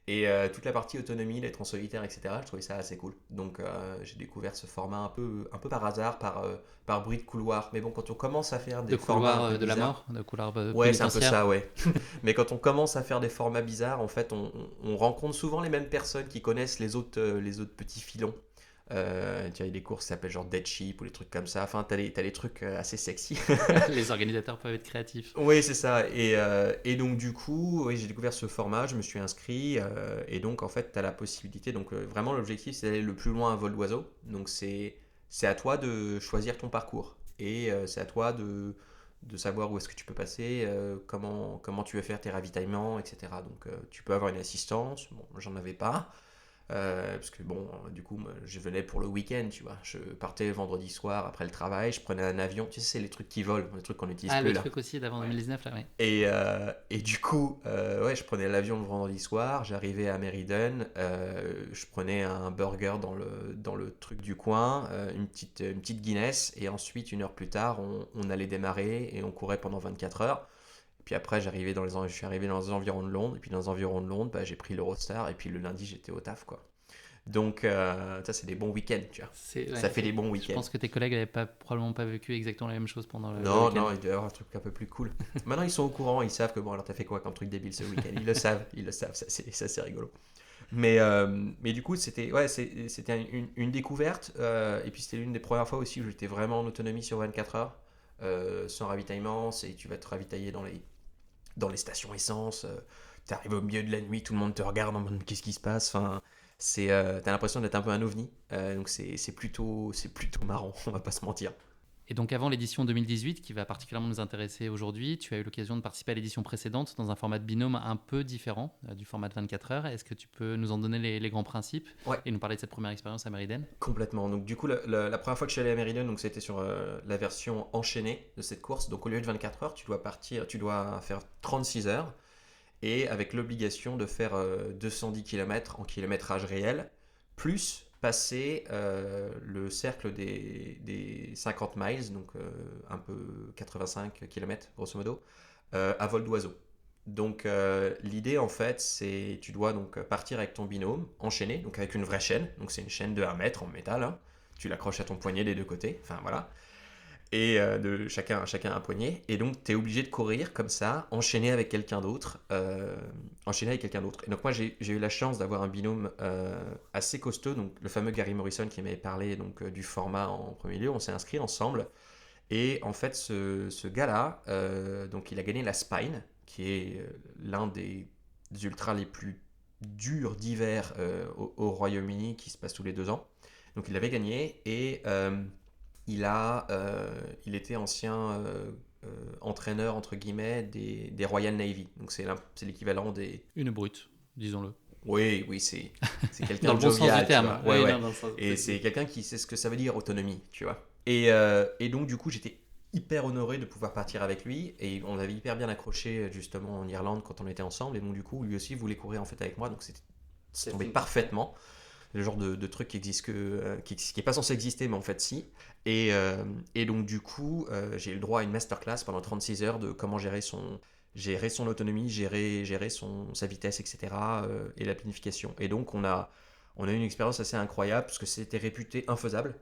Et toute la partie autonomie, d'être en solitaire, etc., je trouvais ça assez cool. Donc j'ai découvert ce format un peu par hasard, par bruit de couloir. Mais bon, quand on commence à faire des formats un peu de la bizarres, mort, de couloir ouais, c'est un peu pénitentiaire. ça, ouais. Mais quand on commence à faire des formats bizarres, en fait, on rencontre souvent les mêmes personnes qui connaissent les autres petits filons. Tu as des courses qui s'appellent genre Dead Sheep ou des trucs comme ça. Enfin, t'as des trucs assez sexy. Les organisateurs peuvent être créatifs. Oui, c'est ça. Et donc, du coup, oui, j'ai découvert ce format, je me suis inscrit. Et donc, en fait, tu as la possibilité. Donc, vraiment, l'objectif, c'est d'aller le plus loin à vol d'oiseau. Donc, c'est à toi de choisir ton parcours. Et c'est à toi de savoir où est-ce que tu peux passer, comment tu veux faire tes ravitaillements, etc. Donc, tu peux avoir une assistance. Bon, j'en avais pas. Parce que bon, du coup, moi, je venais pour le week-end, tu vois. Je partais le vendredi soir après le travail, je prenais un avion. Tu sais, c'est les trucs qui volent, les trucs qu'on n'utilise plus le là. truc aussi d'avant Ouais. 2019, là, oui. Et du coup, ouais, je prenais l'avion le vendredi soir, j'arrivais à Meriden, je prenais un burger dans le truc du coin, une petite Guinness, et ensuite, 1 heure plus tard, on allait démarrer et on courait pendant 24 heures. Puis après, je suis arrivé dans les environs de Londres, et puis dans les environs de Londres, j'ai pris l'Eurostar, et puis le lundi, j'étais au taf, quoi. Donc, ça, c'est des bons week-ends, tu vois. Ça fait des bons Je week-ends. pense que tes collègues n'avaient probablement pas vécu exactement la même chose pendant le Non, week-end. non, il doit y avoir un truc un peu plus cool. Maintenant, ils sont au courant, ils savent que bon, alors t'as fait quoi comme truc débile ce week-end? Ils le savent, ça c'est rigolo. Mais du coup, c'était une découverte, et puis c'était l'une des premières fois aussi où j'étais vraiment en autonomie sur 24 heures, sans ravitaillement. Tu vas te ravitailler dans les stations essence, t'arrives au milieu de la nuit, tout le monde te regarde en mode qu'est-ce qui se passe? Enfin, t'as l'impression d'être un peu un ovni, donc c'est plutôt marrant, on va pas se mentir. Et donc avant l'édition 2018, qui va particulièrement nous intéresser aujourd'hui, tu as eu l'occasion de participer à l'édition précédente dans un format de binôme un peu différent du format de 24 heures. Est-ce que tu peux nous en donner les grands principes et nous parler de cette première expérience à Meriden? Complètement. Donc du coup, la première fois que je suis allé à Meriden, donc c'était sur la version enchaînée de cette course. Donc au lieu de 24 heures, tu dois faire 36 heures, et avec l'obligation de faire 210 km en kilométrage réel, plus passer le cercle des 50 miles, donc un peu 85 km grosso modo, à vol d'oiseau. Donc l'idée en fait, c'est tu dois donc partir avec ton binôme, enchaîné, donc avec une vraie chaîne, donc c'est une chaîne de 1 mètre en métal, hein. Tu l'accroches à ton poignet des deux côtés, enfin voilà, et chacun un poignet, et donc tu es obligé de courir comme ça, enchaîné avec quelqu'un d'autre. Et donc moi j'ai eu la chance d'avoir un binôme assez costaud, donc le fameux Gary Morrison qui m'avait parlé donc, du format en premier lieu. On s'est inscrits ensemble, et en fait ce gars-là, donc il a gagné la Spine, qui est l'un des ultras les plus durs d'hiver au Royaume-Uni, qui se passe tous les 2 ans. Donc il l'avait gagné, et il était ancien entraîneur entre guillemets des Royal Navy. Donc c'est l'équivalent des... Une brute, disons-le. Oui, c'est quelqu'un Dans de le bon sens jovial, du terme. tu vois. Ouais, Oui, ouais. non, dans le sens Et du c'est terme. quelqu'un qui sait ce que ça veut dire autonomie, tu vois. Et donc du coup j'étais hyper honoré de pouvoir partir avec lui et on avait hyper bien accroché justement en Irlande quand on était ensemble et donc du coup lui aussi voulait courir en fait avec moi donc ça tombait parfaitement. Le genre de truc qui existe qui est pas censé exister mais en fait si et donc du coup j'ai eu le droit à une masterclass pendant 36 heures de comment gérer son autonomie, gérer sa vitesse, etc. Et la planification. Et donc on a eu une expérience assez incroyable parce que c'était réputé infaisable.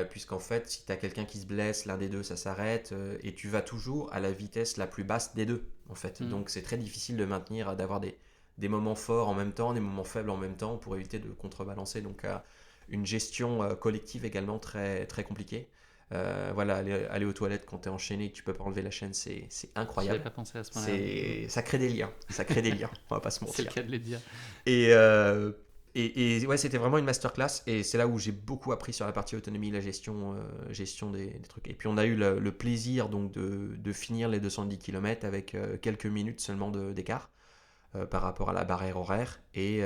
Puisqu'en fait, si tu as quelqu'un qui se blesse, l'un des deux, ça s'arrête, et tu vas toujours à la vitesse la plus basse des deux, en fait. Donc c'est très difficile de maintenir, d'avoir des moments forts en même temps, des moments faibles en même temps, pour éviter de contrebalancer. Donc une gestion collective également très, très compliquée. Voilà, aller aux toilettes quand tu es enchaîné et que tu peux pas enlever la chaîne, c'est incroyable. Je n'avais pas pensé à ce point-là. Ça crée des liens, on va pas se mentir. C'est le cas de les dire. Et ouais, c'était vraiment une masterclass et c'est là où j'ai beaucoup appris sur la partie autonomie, la gestion des trucs. Et puis on a eu le plaisir donc de finir les 210 km avec quelques minutes seulement d'écart par rapport à la barrière horaire. Et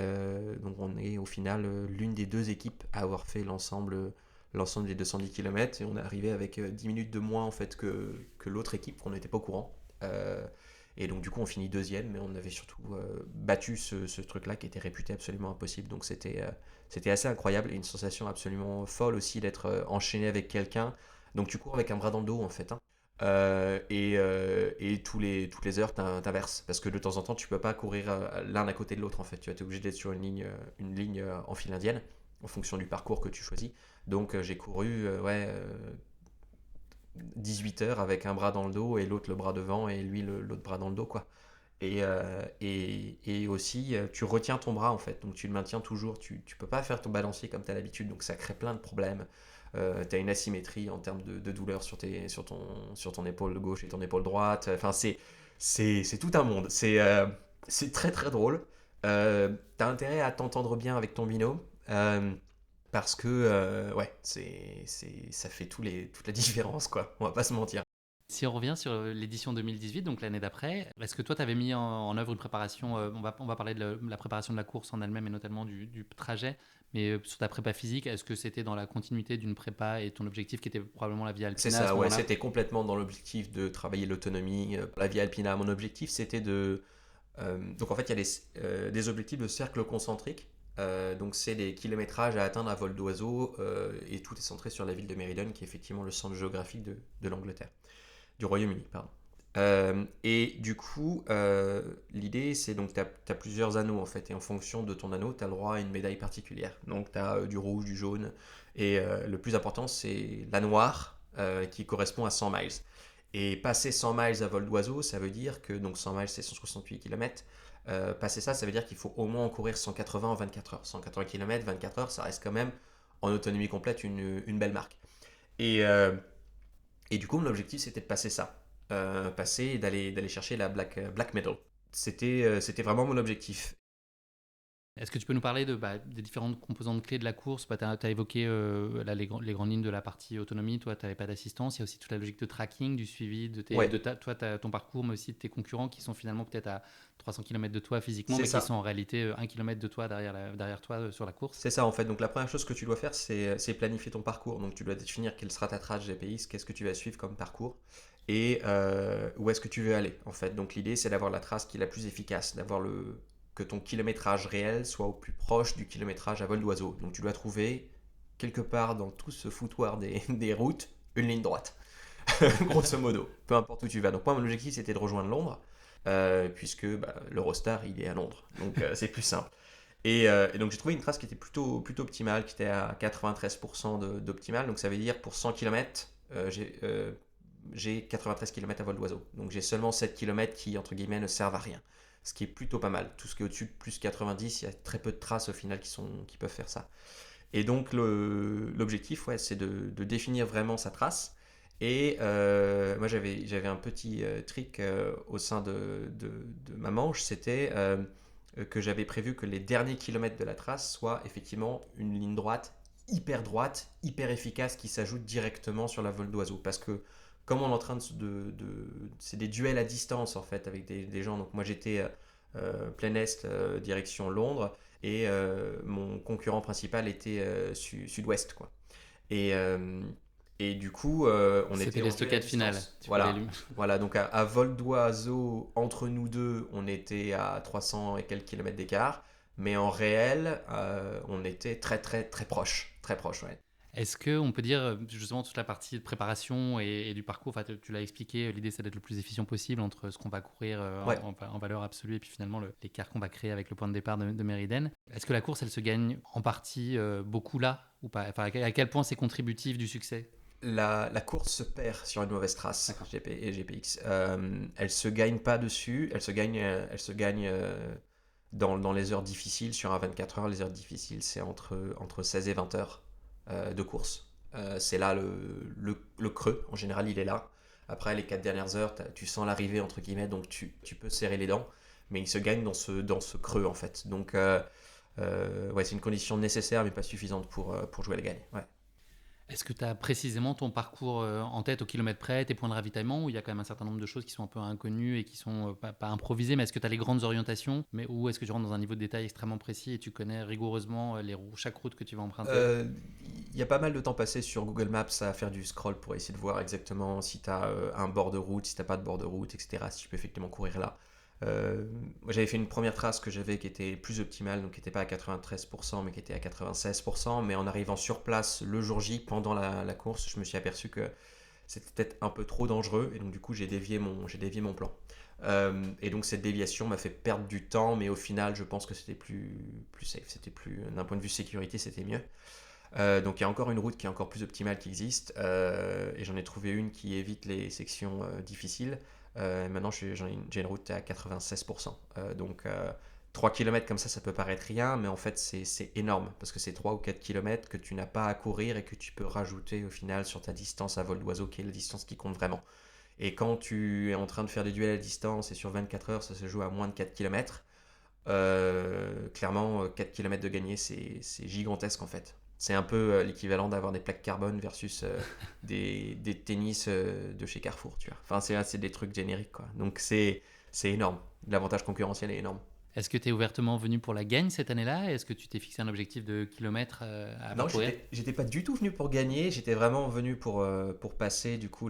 donc on est au final l'une des deux équipes à avoir fait l'ensemble des 210 km et on est arrivé avec 10 minutes de moins en fait que l'autre équipe qu'on n'était pas au courant. Et donc du coup on finit deuxième, mais on avait surtout battu ce truc-là qui était réputé absolument impossible. Donc c'était assez incroyable et une sensation absolument folle aussi d'être enchaîné avec quelqu'un. Donc tu cours avec un bras dans le dos en fait. Hein. Et toutes les heures t'inverses parce que de temps en temps tu peux pas courir l'un à côté de l'autre en fait. Tu es obligé d'être sur une ligne en file indienne en fonction du parcours que tu choisis. Donc j'ai couru 18 heures avec un bras dans le dos et l'autre le bras devant et lui l'autre bras dans le dos quoi. Et aussi tu retiens ton bras en fait, donc tu le maintiens toujours, tu peux pas faire ton balancier comme tu as l'habitude, donc ça crée plein de problèmes. Tu as une asymétrie en termes de douleur sur ton épaule gauche et ton épaule droite, enfin c'est tout un monde, c'est très très drôle. T'as intérêt à t'entendre bien avec ton binôme. Parce que ouais, ça fait toute la différence, quoi. On va pas se mentir. Si on revient sur l'édition 2018, donc l'année d'après, est-ce que toi, tu avais mis en œuvre une préparation, on va parler de la préparation de la course en elle-même et notamment du trajet, mais sur ta prépa physique, est-ce que c'était dans la continuité d'une prépa et ton objectif qui était probablement la Via Alpina? C'est ça, ouais, c'était complètement dans l'objectif de travailler l'autonomie. La Via Alpina, mon objectif, c'était donc en fait, il y a des objectifs de cercle concentrique. Donc c'est des kilométrages à atteindre à vol d'oiseau et tout est centré sur la ville de Meriden qui est effectivement le centre géographique de l'Angleterre, du Royaume-Uni, pardon. Et du coup, l'idée c'est donc tu as plusieurs anneaux en fait et en fonction de ton anneau, tu as le droit à une médaille particulière. Donc tu as du rouge, du jaune et le plus important c'est la noire qui correspond à 100 miles. Et passer 100 miles à vol d'oiseau, ça veut dire que donc 100 miles c'est 168 km. Passer ça veut dire qu'il faut au moins en courir 180 en 24 heures. 180 km, 24 heures, ça reste quand même en autonomie complète une belle marque. Et du coup, mon objectif c'était de passer ça. Passer et d'aller chercher la Black Medal. C'était vraiment mon objectif. Est-ce que tu peux nous parler des différentes composantes clés de la course? Tu as évoqué les grandes lignes de la partie autonomie, toi tu n'avais pas d'assistance, il y a aussi toute la logique de tracking, du suivi de ton parcours, mais aussi de tes concurrents qui sont finalement peut-être à 300 km de toi physiquement, mais qui sont en réalité 1 km de toi derrière toi sur la course. C'est ça en fait, donc la première chose que tu dois faire c'est planifier ton parcours, donc tu dois définir quelle sera ta trace GPS, qu'est-ce que tu vas suivre comme parcours et où est-ce que tu veux aller en fait. Donc l'idée c'est d'avoir la trace qui est la plus efficace, que ton kilométrage réel soit au plus proche du kilométrage à vol d'oiseau. Donc tu dois trouver quelque part dans tout ce foutoir des routes une ligne droite, grosso modo, peu importe où tu vas. Donc moi mon objectif c'était de rejoindre Londres, puisque l'Eurostar il est à Londres, donc c'est plus simple. Et donc j'ai trouvé une trace qui était plutôt optimale, qui était à 93% d'optimale, donc ça veut dire pour 100 km, j'ai 93 km à vol d'oiseau. Donc j'ai seulement 7 km qui, entre guillemets, ne servent à rien. Ce qui est plutôt pas mal. Tout ce qui est au-dessus de plus 90, il y a très peu de traces au final qui peuvent faire ça. Et donc l'objectif, ouais, c'est de définir vraiment sa trace. Et moi j'avais un petit trick au sein de ma manche, c'était que j'avais prévu que les derniers kilomètres de la trace soient effectivement une ligne droite, hyper efficace qui s'ajoute directement sur la vol d'oiseau. Parce que comme on est en train c'est des duels à distance en fait avec des gens. Donc moi j'étais plein est, direction Londres, et mon concurrent principal était sud-ouest quoi. Et Et du coup, on C'était était les en duel à stockades finales. distance. Tu Voilà. peux les- Voilà, donc à vol d'oiseau, entre nous deux, on était à 300 et quelques kilomètres d'écart. Mais en réel, on était très très très proche. Très proche, ouais. Est-ce qu'on peut dire justement toute la partie de préparation et du parcours, enfin, tu l'as expliqué, l'idée c'est d'être le plus efficient possible entre ce qu'on va courir Ouais. en valeur absolue et puis finalement l'écart qu'on va créer avec le point de départ de Mériden. Est-ce que la course elle se gagne en partie beaucoup là ou pas? Enfin, à quel point c'est contributif du succès? La course se perd sur une mauvaise trace, D'accord. GP et GPX. Elle se gagne pas dessus, elle se gagne dans les heures difficiles. Sur un 24 heures, les heures difficiles, c'est entre 16 et 20 heures de course. C'est là le creux, en général, il est là. Après, les 4 dernières heures, tu sens l'arrivée, entre guillemets, donc tu peux serrer les dents, mais il se gagne dans ce creux, en fait. Donc, ouais, c'est une condition nécessaire, mais pas suffisante pour jouer la gagne. Ouais. Est-ce que tu as précisément ton parcours en tête au kilomètre près, tes points de ravitaillement, où il y a quand même un certain nombre de choses qui sont un peu inconnues et qui sont pas improvisées, mais est-ce que tu as les grandes orientations, mais ou est-ce que tu rentres dans un niveau de détail extrêmement précis et tu connais rigoureusement chaque route que tu vas emprunter? Il y a pas mal de temps passé sur Google Maps à faire du scroll pour essayer de voir exactement si tu as un bord de route, si tu n'as pas de bord de route, etc. Si tu peux effectivement courir là. Moi, j'avais fait une première trace que j'avais qui était plus optimale, donc qui n'était pas à 93%, mais qui était à 96%. Mais en arrivant sur place le jour J, pendant la course, je me suis aperçu que c'était peut-être un peu trop dangereux. Et donc, du coup, j'ai dévié mon plan. Et donc, cette déviation m'a fait perdre du temps, mais au final, je pense que c'était plus safe. C'était plus, d'un point de vue sécurité, c'était mieux. Donc il y a encore une route qui est encore plus optimale qui existe, et j'en ai trouvé une qui évite les sections difficiles. Maintenant j'ai une route à 96%. Donc 3 km comme ça peut paraître rien, mais en fait c'est énorme, parce que c'est 3 ou 4 km que tu n'as pas à courir et que tu peux rajouter au final sur ta distance à vol d'oiseau, qui est la distance qui compte vraiment. Et quand tu es en train de faire des duels à distance et sur 24 heures ça se joue à moins de 4 km, clairement 4 km de gagné c'est gigantesque en fait. C'est un peu l'équivalent d'avoir des plaques carbone versus des tennis de chez Carrefour, tu vois. Enfin, c'est des trucs génériques, quoi. Donc, c'est énorme. L'avantage concurrentiel est énorme. Est-ce que tu es ouvertement venu pour la gagne cette année-là? Est-ce que tu t'es fixé un objectif de kilomètres à Non, parcourir? j'étais pas du tout venu pour gagner. J'étais vraiment venu pour passer, du coup,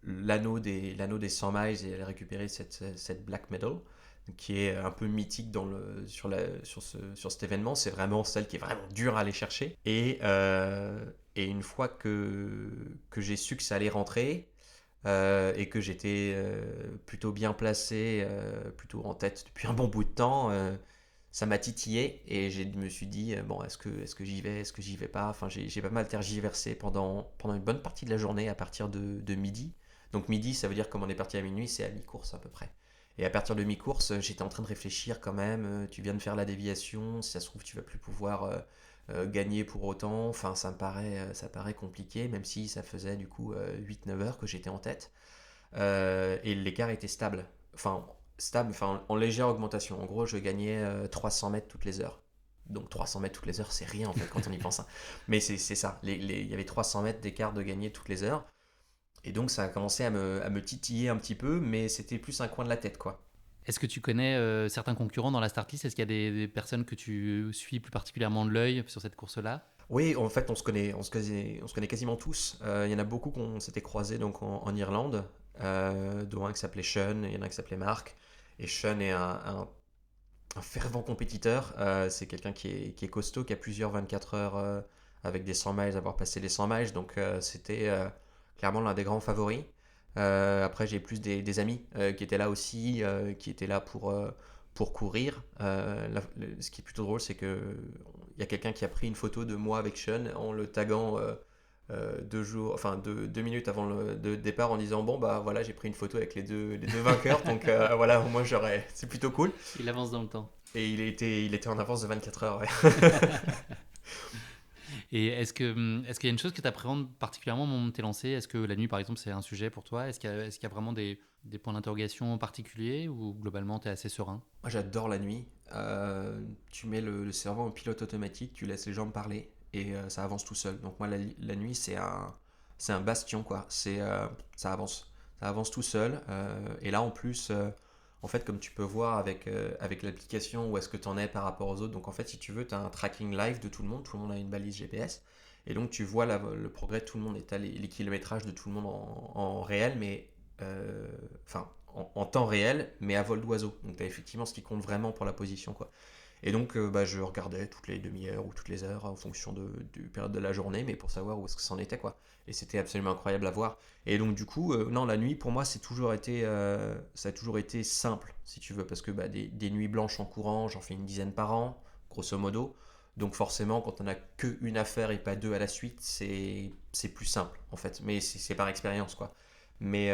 l'anneau des 100 miles et aller récupérer cette Black Medal, qui est un peu mythique sur cet événement. C'est vraiment celle qui est vraiment dure à aller chercher. Et une fois que j'ai su que ça allait rentrer, et que j'étais plutôt bien placé, plutôt en tête depuis un bon bout de temps, ça m'a titillé et je me suis dit, bon, est-ce que j'y vais, est-ce que j'y vais pas. Enfin, j'ai pas mal tergiversé pendant une bonne partie de la journée à partir de midi. Donc midi, ça veut dire comme on est parti à minuit, c'est à mi-course à peu près. Et à partir de mi-course, j'étais en train de réfléchir quand même, tu viens de faire la déviation, si ça se trouve tu vas plus pouvoir gagner pour autant. Enfin, ça paraît compliqué, même si ça faisait du coup 8-9 heures que j'étais en tête. Et l'écart était stable. Enfin, en légère augmentation. En gros, je gagnais 300 mètres toutes les heures. Donc 300 mètres toutes les heures, c'est rien en fait quand on y pense. Hein. Mais c'est ça. Il y avait 300 mètres d'écart de gagner toutes les heures. Et donc ça a commencé à me titiller un petit peu, mais c'était plus un coin de la tête, quoi. Est-ce que tu connais certains concurrents dans la start list? Est-ce qu'il y a des personnes que tu suis plus particulièrement de l'œil sur cette course-là? Oui, en fait, on se connaît quasiment tous. Il y en a beaucoup qu'on s'était croisés donc en Irlande, dont un qui s'appelait Sean, il y en a un qui s'appelait Mark. Et Sean est un fervent compétiteur. C'est quelqu'un qui est costaud, qui a plusieurs 24 heures avec des 100 miles, avoir passé les 100 miles. Donc c'était clairement l'un des grands favoris. Après, j'ai plus des amis qui étaient là aussi, qui étaient là pour courir. Ce qui est plutôt drôle, c'est que il y a quelqu'un qui a pris une photo de moi avec Sean en le taguant 2 minutes avant le départ en disant bon bah voilà, j'ai pris une photo avec les deux vainqueurs, donc voilà, au moins c'est plutôt cool. Il avance dans le temps. Et il était en avance de 24 heures. Ouais. Et est-ce qu'il y a une chose que tu appréhendes particulièrement au moment où tu es lancé? Est-ce que la nuit, par exemple, c'est un sujet pour toi? Est-ce qu'il y a vraiment des points d'interrogation particuliers ou globalement, tu es assez serein? Moi, j'adore la nuit. Tu mets le cerveau en pilote automatique, tu laisses les jambes parler et ça avance tout seul. Donc moi, la nuit, c'est un bastion, quoi. Ça avance tout seul. Et là, en plus, en fait, comme tu peux voir avec l'application où est-ce que tu en es par rapport aux autres. Donc en fait, si tu veux, tu as un tracking live de tout le monde. Tout le monde a une balise GPS. Et donc tu vois le progrès de tout le monde, et tu as les kilométrages de tout le monde en réel, mais en temps réel, mais à vol d'oiseau. Donc tu as effectivement ce qui compte vraiment pour la position, quoi. Et donc, je regardais toutes les demi-heures ou toutes les heures en fonction du période de la journée, mais pour savoir où est-ce que c'en était, quoi. Et c'était absolument incroyable à voir. Et donc, du coup, non, la nuit, pour moi, ça a toujours été simple, si tu veux, parce que des nuits blanches en courant, j'en fais une dizaine par an, grosso modo. Donc, forcément, quand on n'a qu'une affaire et pas deux à la suite, c'est plus simple, en fait. Mais c'est par expérience, quoi. Mais,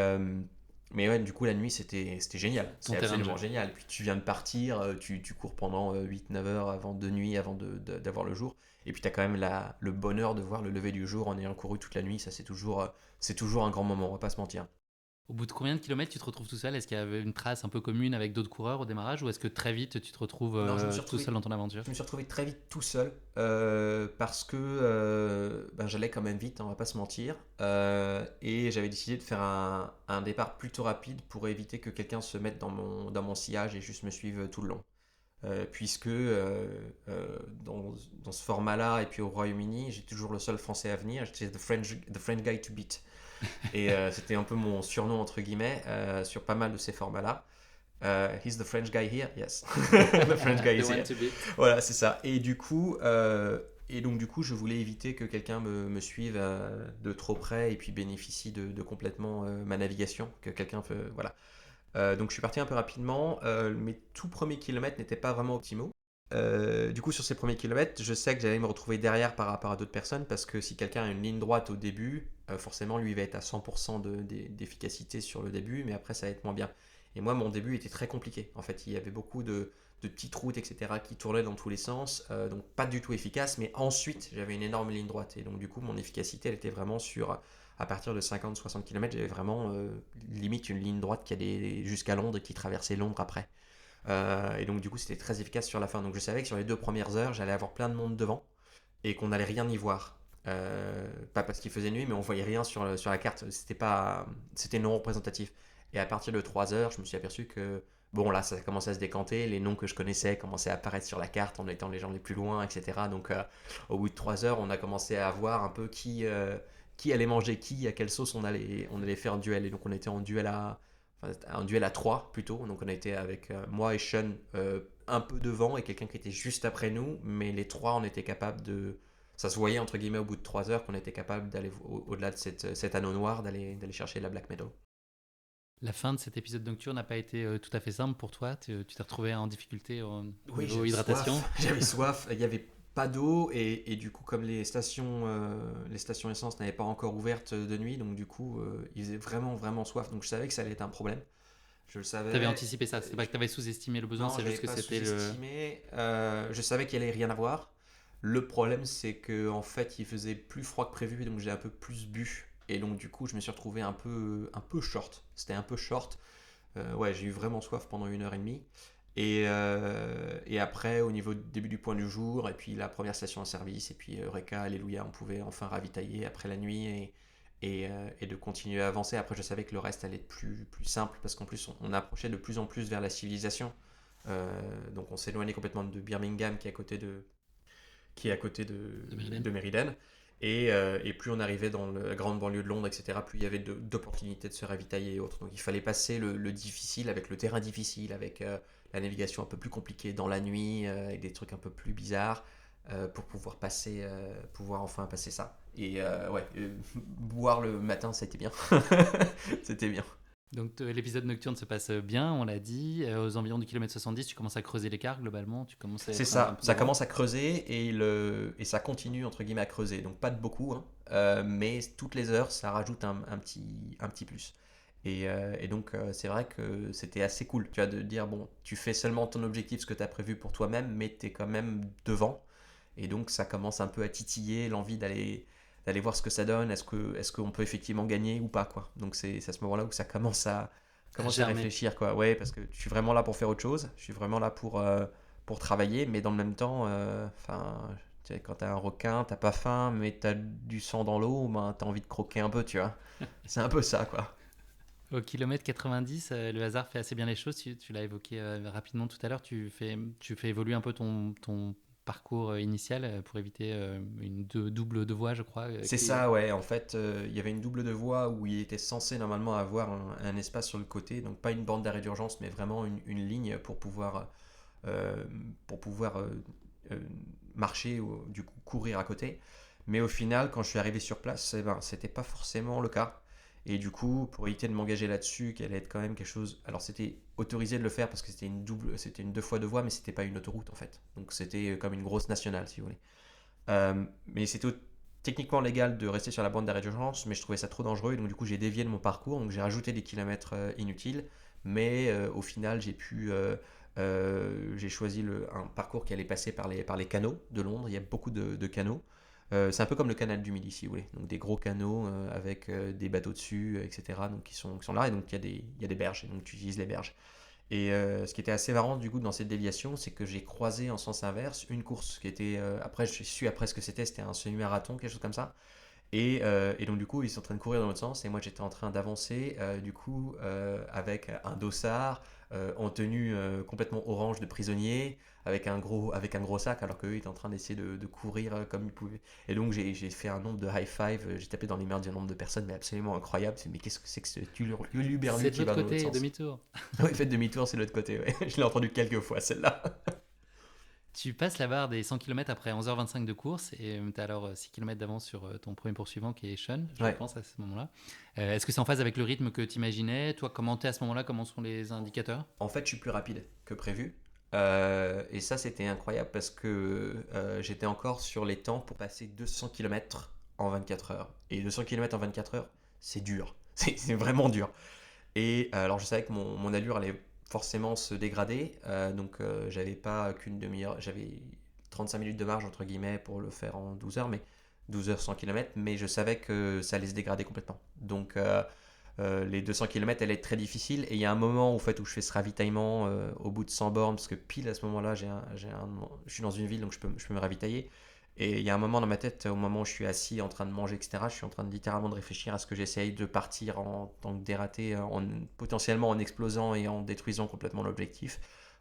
mais ouais, du coup, la nuit, c'était génial. Ton C'est terrain de absolument jeu. génial. Puis tu viens de partir, tu cours pendant 8-9 heures avant de nuit, avant d'avoir le jour. Et puis tu as quand même le bonheur de voir le lever du jour en ayant couru toute la nuit. Ça, c'est toujours un grand moment, on va pas se mentir. Au bout de combien de kilomètres tu te retrouves tout seul? Est-ce qu'il y avait une trace un peu commune avec d'autres coureurs au démarrage ou est-ce que très vite tu te retrouves Non, tout seul dans ton aventure? je me suis retrouvé très vite tout seul parce que j'allais quand même vite, on va pas se mentir. Et j'avais décidé de faire un départ plutôt rapide pour éviter que quelqu'un se mette dans mon sillage et juste me suive tout le long. Puisque dans ce format-là, et puis au Royaume-Uni, j'ai toujours le seul Français à venir, j'étais the French guy to beat. Et c'était un peu mon surnom, entre guillemets, sur pas mal de ces formats-là. He's the French guy here, yes. The French guy is here. Voilà, c'est ça. Et donc du coup, je voulais éviter que quelqu'un me suive de trop près et puis bénéficie de complètement ma navigation, que quelqu'un peut, voilà. Donc je suis parti un peu rapidement. Mes tout premiers kilomètres n'étaient pas vraiment optimaux. Du coup, sur ces premiers kilomètres, je sais que j'allais me retrouver derrière par rapport à d'autres personnes parce que si quelqu'un a une ligne droite au début, forcément lui il va être à 100% d'efficacité sur le début, mais après ça va être moins bien. Et moi, mon début était très compliqué. En fait, il y avait beaucoup de petites routes, etc., qui tournaient dans tous les sens, donc pas du tout efficace. Mais ensuite, j'avais une énorme ligne droite. Et donc, du coup, mon efficacité, elle était vraiment à partir de 50-60 km, j'avais vraiment limite une ligne droite qui allait jusqu'à Londres et qui traversait Londres après. Et donc, du coup, c'était très efficace sur la fin. Donc, je savais que sur les 2 premières heures, j'allais avoir plein de monde devant et qu'on n'allait rien y voir. Pas parce qu'il faisait nuit, mais on voyait rien sur la carte. C'était non représentatif. Et à partir de 3 heures, je me suis aperçu que, bon, là, ça commençait à se décanter. Les noms que je connaissais commençaient à apparaître sur la carte en étant les gens les plus loin, etc. Donc, au bout de 3 heures, on a commencé à voir un peu qui allait manger qui, à quelle sauce on allait faire un duel. Et donc, on était un duel à 3 plutôt. Donc, on a été avec moi et Sean un peu devant et quelqu'un qui était juste après nous. Mais les trois, on était capable de. Ça se voyait entre guillemets au bout de 3 heures qu'on était capable d'aller au-delà de cet anneau noir, d'aller chercher la Black Meadow. La fin de cet épisode nocturne n'a pas été tout à fait simple pour toi. Tu t'es retrouvé en difficulté au Oui, niveau j'avais hydratation. soif. J'avais soif. Il n'y avait pas d'eau et du coup, comme les stations essence n'avaient pas encore ouvertes de nuit, donc du coup, il faisait vraiment, vraiment soif. Donc je savais que ça allait être un problème. Je le savais. Tu avais anticipé ça, c'était pas que tu avais sous-estimé le besoin, Non, c'est j'avais juste que pas c'était le. sous-estimé. Je savais qu'il allait rien avoir. Le problème, c'est que en fait, il faisait plus froid que prévu, donc j'ai un peu plus bu. Et donc, du coup, je me suis retrouvé un peu short. C'était un peu short. Ouais, j'ai eu vraiment soif pendant 1 heure et demie. Et après, au niveau du début du point du jour, et puis la première station de service, et puis Eureka, Alléluia, on pouvait enfin ravitailler après la nuit et de continuer à avancer. Après, je savais que le reste allait être plus simple, parce qu'en plus, on approchait de plus en plus vers la civilisation. Donc, on s'éloignait complètement de Birmingham, qui est à côté de Meriden. Et plus on arrivait dans la grande banlieue de Londres, etc., plus il y avait d'opportunités de se ravitailler et autres. Donc il fallait passer le difficile avec le terrain difficile, avec la navigation un peu plus compliquée dans la nuit, avec des trucs un peu plus bizarres, pour pouvoir enfin passer ça. Et ouais, boire le matin, ça a été bien. C'était bien. Donc l'épisode nocturne se passe bien, on l'a dit. Aux environs du kilomètre 70, tu commences à creuser l'écart globalement. Tu commences à C'est être un ça, peu ça devant. commence à creuser et ça continue entre guillemets à creuser. Donc pas de beaucoup, hein, mais toutes les heures ça rajoute un petit plus. Et donc c'est vrai que c'était assez cool, tu vois, de dire bon, tu fais seulement ton objectif, ce que tu as prévu pour toi-même, mais tu es quand même devant. Et donc ça commence un peu à titiller l'envie d'aller voir ce que ça donne, est-ce qu'on peut effectivement gagner ou pas, quoi. Donc c'est à ce moment-là où ça commence à Germer. réfléchir, quoi. Ouais, parce que je suis vraiment là pour faire autre chose, je suis vraiment là pour travailler, mais dans le même temps, tu sais, quand t'as un requin, t'as pas faim, mais t'as du sang dans l'eau, ben, t'as envie de croquer un peu, tu vois. C'est un peu ça, quoi. Au kilomètre 90, le hasard fait assez bien les choses. Tu l'as évoqué rapidement tout à l'heure. Tu fais évoluer un peu ton parcours initial pour éviter une double de voie, je crois. C'est ça, ouais. En fait, il y avait une double de voie où il était censé normalement avoir un espace sur le côté, donc pas une bande d'arrêt d'urgence, mais vraiment une ligne euh, pour pouvoir euh, marcher ou du coup courir à côté. Mais au final, quand je suis arrivé sur place, eh ben, c'était pas forcément le cas. Et du coup, pour éviter de m'engager là-dessus, qui allait être quand même quelque chose. Alors, c'était autorisé de le faire parce que c'était une deux fois deux voies, mais c'était pas une autoroute en fait. Donc, c'était comme une grosse nationale, si vous voulez. Mais c'était techniquement légal de rester sur la bande d'arrêt d'urgence, mais je trouvais ça trop dangereux, et donc du coup j'ai dévié de mon parcours, donc j'ai rajouté des kilomètres inutiles, mais au final j'ai choisi un parcours qui allait passer par les canaux de Londres. Il y a beaucoup de canaux. C'est un peu comme le canal du Midi, si vous voulez. Donc des gros canaux avec des bateaux dessus, etc. Donc qui sont là, et donc il y a des berges, et donc tu utilises les berges. Et ce qui était assez marrant du coup dans cette déviation, c'est que j'ai croisé en sens inverse une course qui était. Après, je suis après ce que c'était un semi-marathon, quelque chose comme ça. Et donc du coup, ils sont en train de courir dans l'autre sens, et moi j'étais en train d'avancer, du coup, avec un dossard, en tenue complètement orange de prisonnier, avec un gros sac, alors qu'eux étaient en train d'essayer de courir comme ils pouvaient. Et donc j'ai fait un nombre de high five, j'ai tapé dans les mains d'un nombre de personnes, mais absolument incroyable. Mais qu'est-ce que c'est que ce huluberlu C'est de qui va l'autre dans l'autre côté, sens? demi-tour. Oui, faites demi-tour, c'est de l'autre côté, ouais. Je l'ai entendu quelques fois celle-là. Tu passes la barre des 100 km après 11h25 de course et tu as alors 6 km d'avance sur ton premier poursuivant qui est Sean, je Ouais. pense, à ce moment-là. Est-ce que c'est en phase avec le rythme que tu imaginais? Toi, comment t'es à ce moment-là? Comment sont les indicateurs? En fait, je suis plus rapide que prévu. Et ça, c'était incroyable parce que j'étais encore sur les temps pour passer 200 km en 24 heures. Et 200 km en 24 heures, c'est dur. C'est vraiment dur. Et alors, je savais que mon allure allait forcément se dégrader. Donc, j'avais pas qu'une demi-heure. J'avais 35 minutes de marge, entre guillemets, pour le faire en 12 heures. Mais 12 heures 100 km. Mais je savais que ça allait se dégrader complètement. Donc, les 200 km, elle est très difficile. Et il y a un moment où, en fait, où je fais ce ravitaillement au bout de 100 bornes, parce que pile à ce moment-là, je suis dans une ville, donc je peux me ravitailler. Et il y a un moment dans ma tête, au moment où je suis assis en train de manger, etc., je suis en train de littéralement de réfléchir à ce que j'essaye de partir en tant que dératé, potentiellement en explosant et en détruisant complètement l'objectif,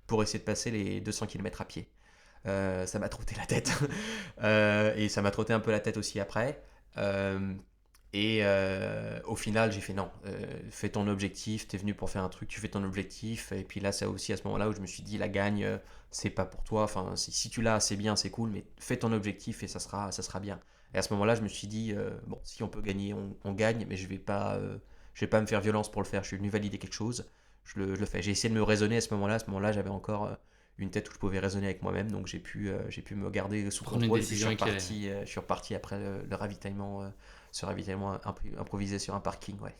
pour essayer de passer les 200 km à pied. Ça m'a trotté la tête. Et ça m'a trotté un peu la tête aussi après. Euh, Au final, j'ai fait non, fais ton objectif, t'es venu pour faire un truc, tu fais ton objectif. Et puis là, c'est aussi à ce moment-là où je me suis dit, la gagne, c'est pas pour toi. Enfin, si tu l'as, c'est bien, c'est cool, mais fais ton objectif et ça sera bien. Et à ce moment-là, je me suis dit, bon, si on peut gagner, on gagne, mais je vais pas me faire violence pour le faire. Je suis venu valider quelque chose, je le fais. J'ai essayé de me raisonner à ce moment-là. À ce moment-là, j'avais encore une tête où je pouvais raisonner avec moi-même, donc j'ai pu me garder sous Prendre une contrôle. Et puis décision éclairée. je suis reparti après le ravitaillement. Ce ravitaillement improvisé sur un parking, ouais.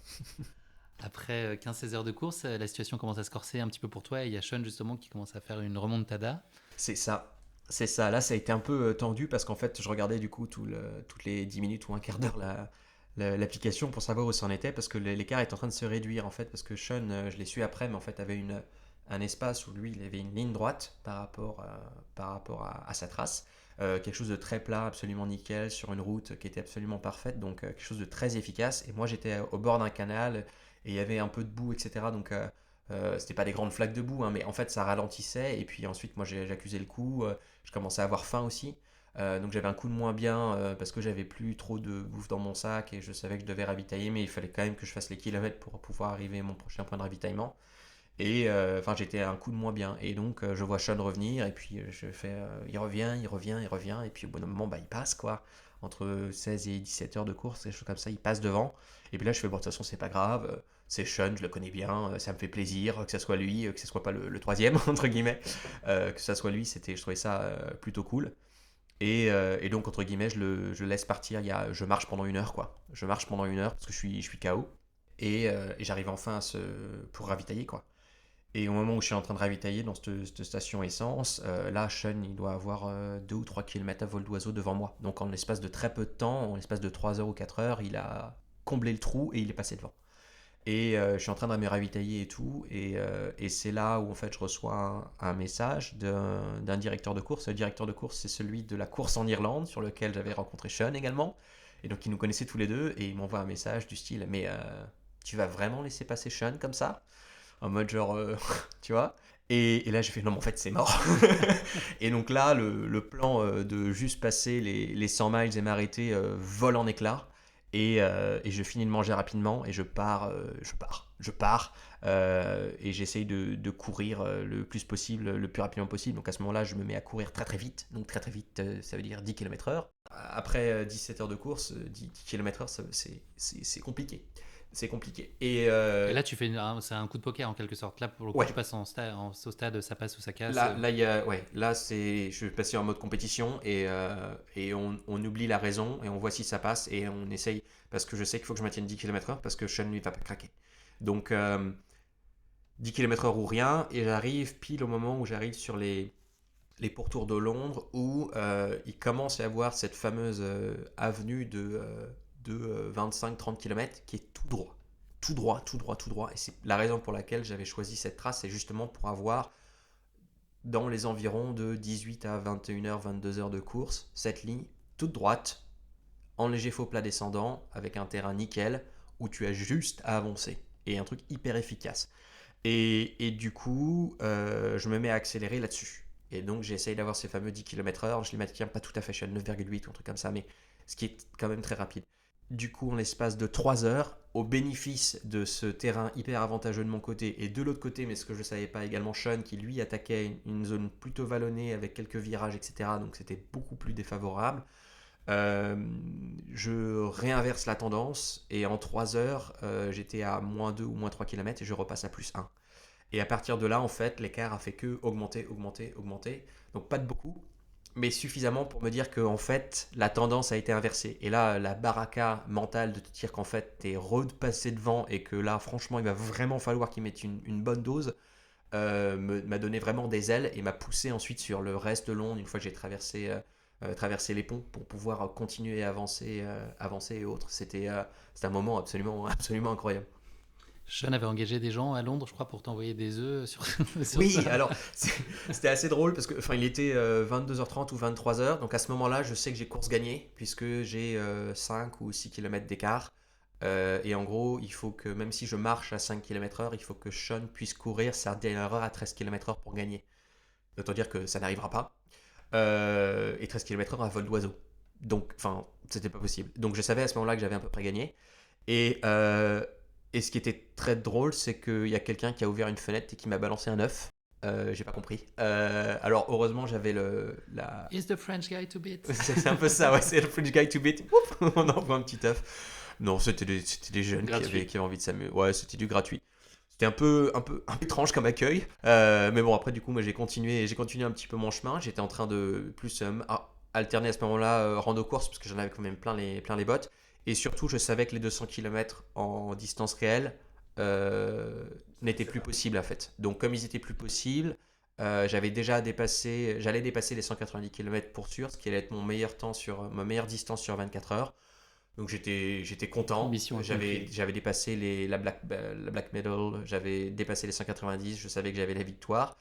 Après 15-16 heures de course, la situation commence à se corser un petit peu pour toi et il y a Sean justement qui commence à faire une remontada. C'est ça. C'est ça. Là, ça a été un peu tendu parce qu'en fait, je regardais du coup toutes les 10 minutes ou un quart d'heure l'application pour savoir où ça en était parce que l'écart est en train de se réduire en fait parce que Sean, je l'ai su après, mais en fait avait un espace où lui, il avait une ligne droite par rapport à sa trace. Quelque chose de très plat, absolument nickel, sur une route qui était absolument parfaite, donc quelque chose de très efficace. Et moi, j'étais au bord d'un canal et il y avait un peu de boue, etc. Donc, c'était pas des grandes flaques de boue, hein, mais en fait, ça ralentissait. Et puis ensuite, moi, j'accusais le coup. Je commençais à avoir faim aussi. Donc, j'avais un coup de moins bien parce que j'avais plus trop de bouffe dans mon sac et je savais que je devais ravitailler, mais il fallait quand même que je fasse les kilomètres pour pouvoir arriver à mon prochain point de ravitaillement. Et enfin, j'étais un coup de moins bien. Et donc, je vois Sean revenir, et puis je fais, il revient, il revient, il revient. Et puis au bout d'un moment, bah, il passe quoi. Entre 16 et 17 heures de course, des choses comme ça, il passe devant. Et puis là, je fais, bon, de toute façon, c'est pas grave. C'est Sean, je le connais bien, ça me fait plaisir que ce soit lui, que ce soit pas le troisième, entre guillemets. Que ce soit lui, je trouvais ça plutôt cool. Et donc, entre guillemets, je le laisse partir. Je marche pendant une heure, quoi. Je marche pendant une heure parce que je suis KO. Et j'arrive enfin pour ravitailler, quoi. Et au moment où je suis en train de ravitailler dans cette station essence, là, Sean, il doit avoir 2 ou 3 km à vol d'oiseau devant moi. Donc en l'espace de très peu de temps, en l'espace de 3 heures ou 4 heures, il a comblé le trou et il est passé devant. Et je suis en train de me ravitailler et tout. Et c'est là où en fait je reçois un message d'un directeur de course. Le directeur de course, c'est celui de la course en Irlande, sur lequel j'avais rencontré Sean également. Et donc ils nous connaissaient tous les deux. Et il m'envoie un message du style, « Mais tu vas vraiment laisser passer Sean comme ça ?» En mode genre, tu vois. Et là, je fais, « Ok, d'accord, bon, bah, Et là, j'ai fait non, mais en fait, c'est mort. Et donc là, le plan de juste passer les 100 miles et m'arrêter vole en éclats. Et je finis de manger rapidement et je pars. Et j'essaye de courir le plus possible, le plus rapidement possible. Donc à ce moment-là, je me mets à courir très très vite. Donc très très vite, ça veut dire 10 km/h. Après 17 heures de course, 10 km/h, c'est compliqué. C'est compliqué. Et là, tu fais c'est un coup de poker en quelque sorte. Là, pour le coup, Ouais. tu passes au stade, ça passe ou ça casse. Là, je suis passé en mode compétition et on oublie la raison et on voit si ça passe et on essaye parce que je sais qu'il faut que je maintienne 10 km/h parce que Sean lui va pas craquer. Donc 10 km/h ou rien et j'arrive pile au moment où j'arrive sur les pourtours de Londres où il commence à y avoir cette fameuse avenue de 25-30 km qui est tout droit. Tout droit, tout droit, tout droit. Et c'est la raison pour laquelle j'avais choisi cette trace, c'est justement pour avoir dans les environs de 18 à 21h, 22h de course, cette ligne toute droite, en léger faux plat descendant, avec un terrain nickel, où tu as juste à avancer. Et un truc hyper efficace. Et du coup, je me mets à accélérer là-dessus. Et donc, j'essaye d'avoir ces fameux 10 km/h. Je les maintiens pas tout à fait, je suis à 9,8 ou un truc comme ça, mais ce qui est quand même très rapide. Du coup, en l'espace de 3 heures, au bénéfice de ce terrain hyper avantageux de mon côté, et de l'autre côté, mais ce que je ne savais pas également, Sean, qui lui attaquait une zone plutôt vallonnée avec quelques virages, etc. Donc c'était beaucoup plus défavorable. Je réinverse la tendance, et en 3 heures, j'étais à moins 2 ou moins 3 km, et je repasse à plus 1. Et à partir de là, en fait, l'écart a fait que augmenter, augmenter, augmenter. Donc pas de beaucoup, mais suffisamment pour me dire que en fait, la tendance a été inversée. Et là, la baraka mentale de te dire qu'en fait, t'es repassé devant et que là, franchement, il va vraiment falloir qu'ils mettent une bonne dose, m'a donné vraiment des ailes et m'a poussé ensuite sur le reste de Londres une fois que j'ai traversé les ponts pour pouvoir continuer à avancer et autres. C'était un moment absolument, absolument incroyable. Sean avait engagé des gens à Londres, je crois, pour t'envoyer des œufs sur Oui, ça. alors c'était assez drôle parce que il était 22h30 ou 23h, donc à ce moment-là, je sais que j'ai course gagnée puisque j'ai 5 ou 6 km d'écart. Et en gros, il faut que même si je marche à 5 km/h, il faut que Sean puisse courir sa dernière heure à 13 km/h pour gagner. Autant dire que ça n'arrivera pas. Et 13 km/h à vol d'oiseau. Donc, c'était pas possible. Donc je savais à ce moment-là que j'avais à peu près gagné. Et, euh, et ce qui était très drôle, c'est qu'il y a quelqu'un qui a ouvert une fenêtre et qui m'a balancé un œuf. J'ai pas compris. Alors heureusement j'avais la... Is the French guy to beat? C'est un peu ça, ouais, c'est le French guy to beat. Ouf, on envoie un petit œuf. Non, c'était des jeunes qui avaient envie de s'amuser. Ouais, c'était du gratuit. C'était un peu étrange comme accueil. Mais bon, après, du coup, moi, j'ai continué un petit peu mon chemin. J'étais en train de plus alterner à ce moment-là rando-course, parce que j'en avais quand même plein les bottes. Et surtout, je savais que les 200 km en distance réelle n'étaient plus possibles, en fait. Donc, comme ils étaient plus possibles, j'allais dépasser les 190 km pour sûr, ce qui allait être ma meilleure distance sur 24 heures. Donc j'étais content. Mission J'avais dépassé la Black Medal, j'avais dépassé les 190, je savais que j'avais la victoire.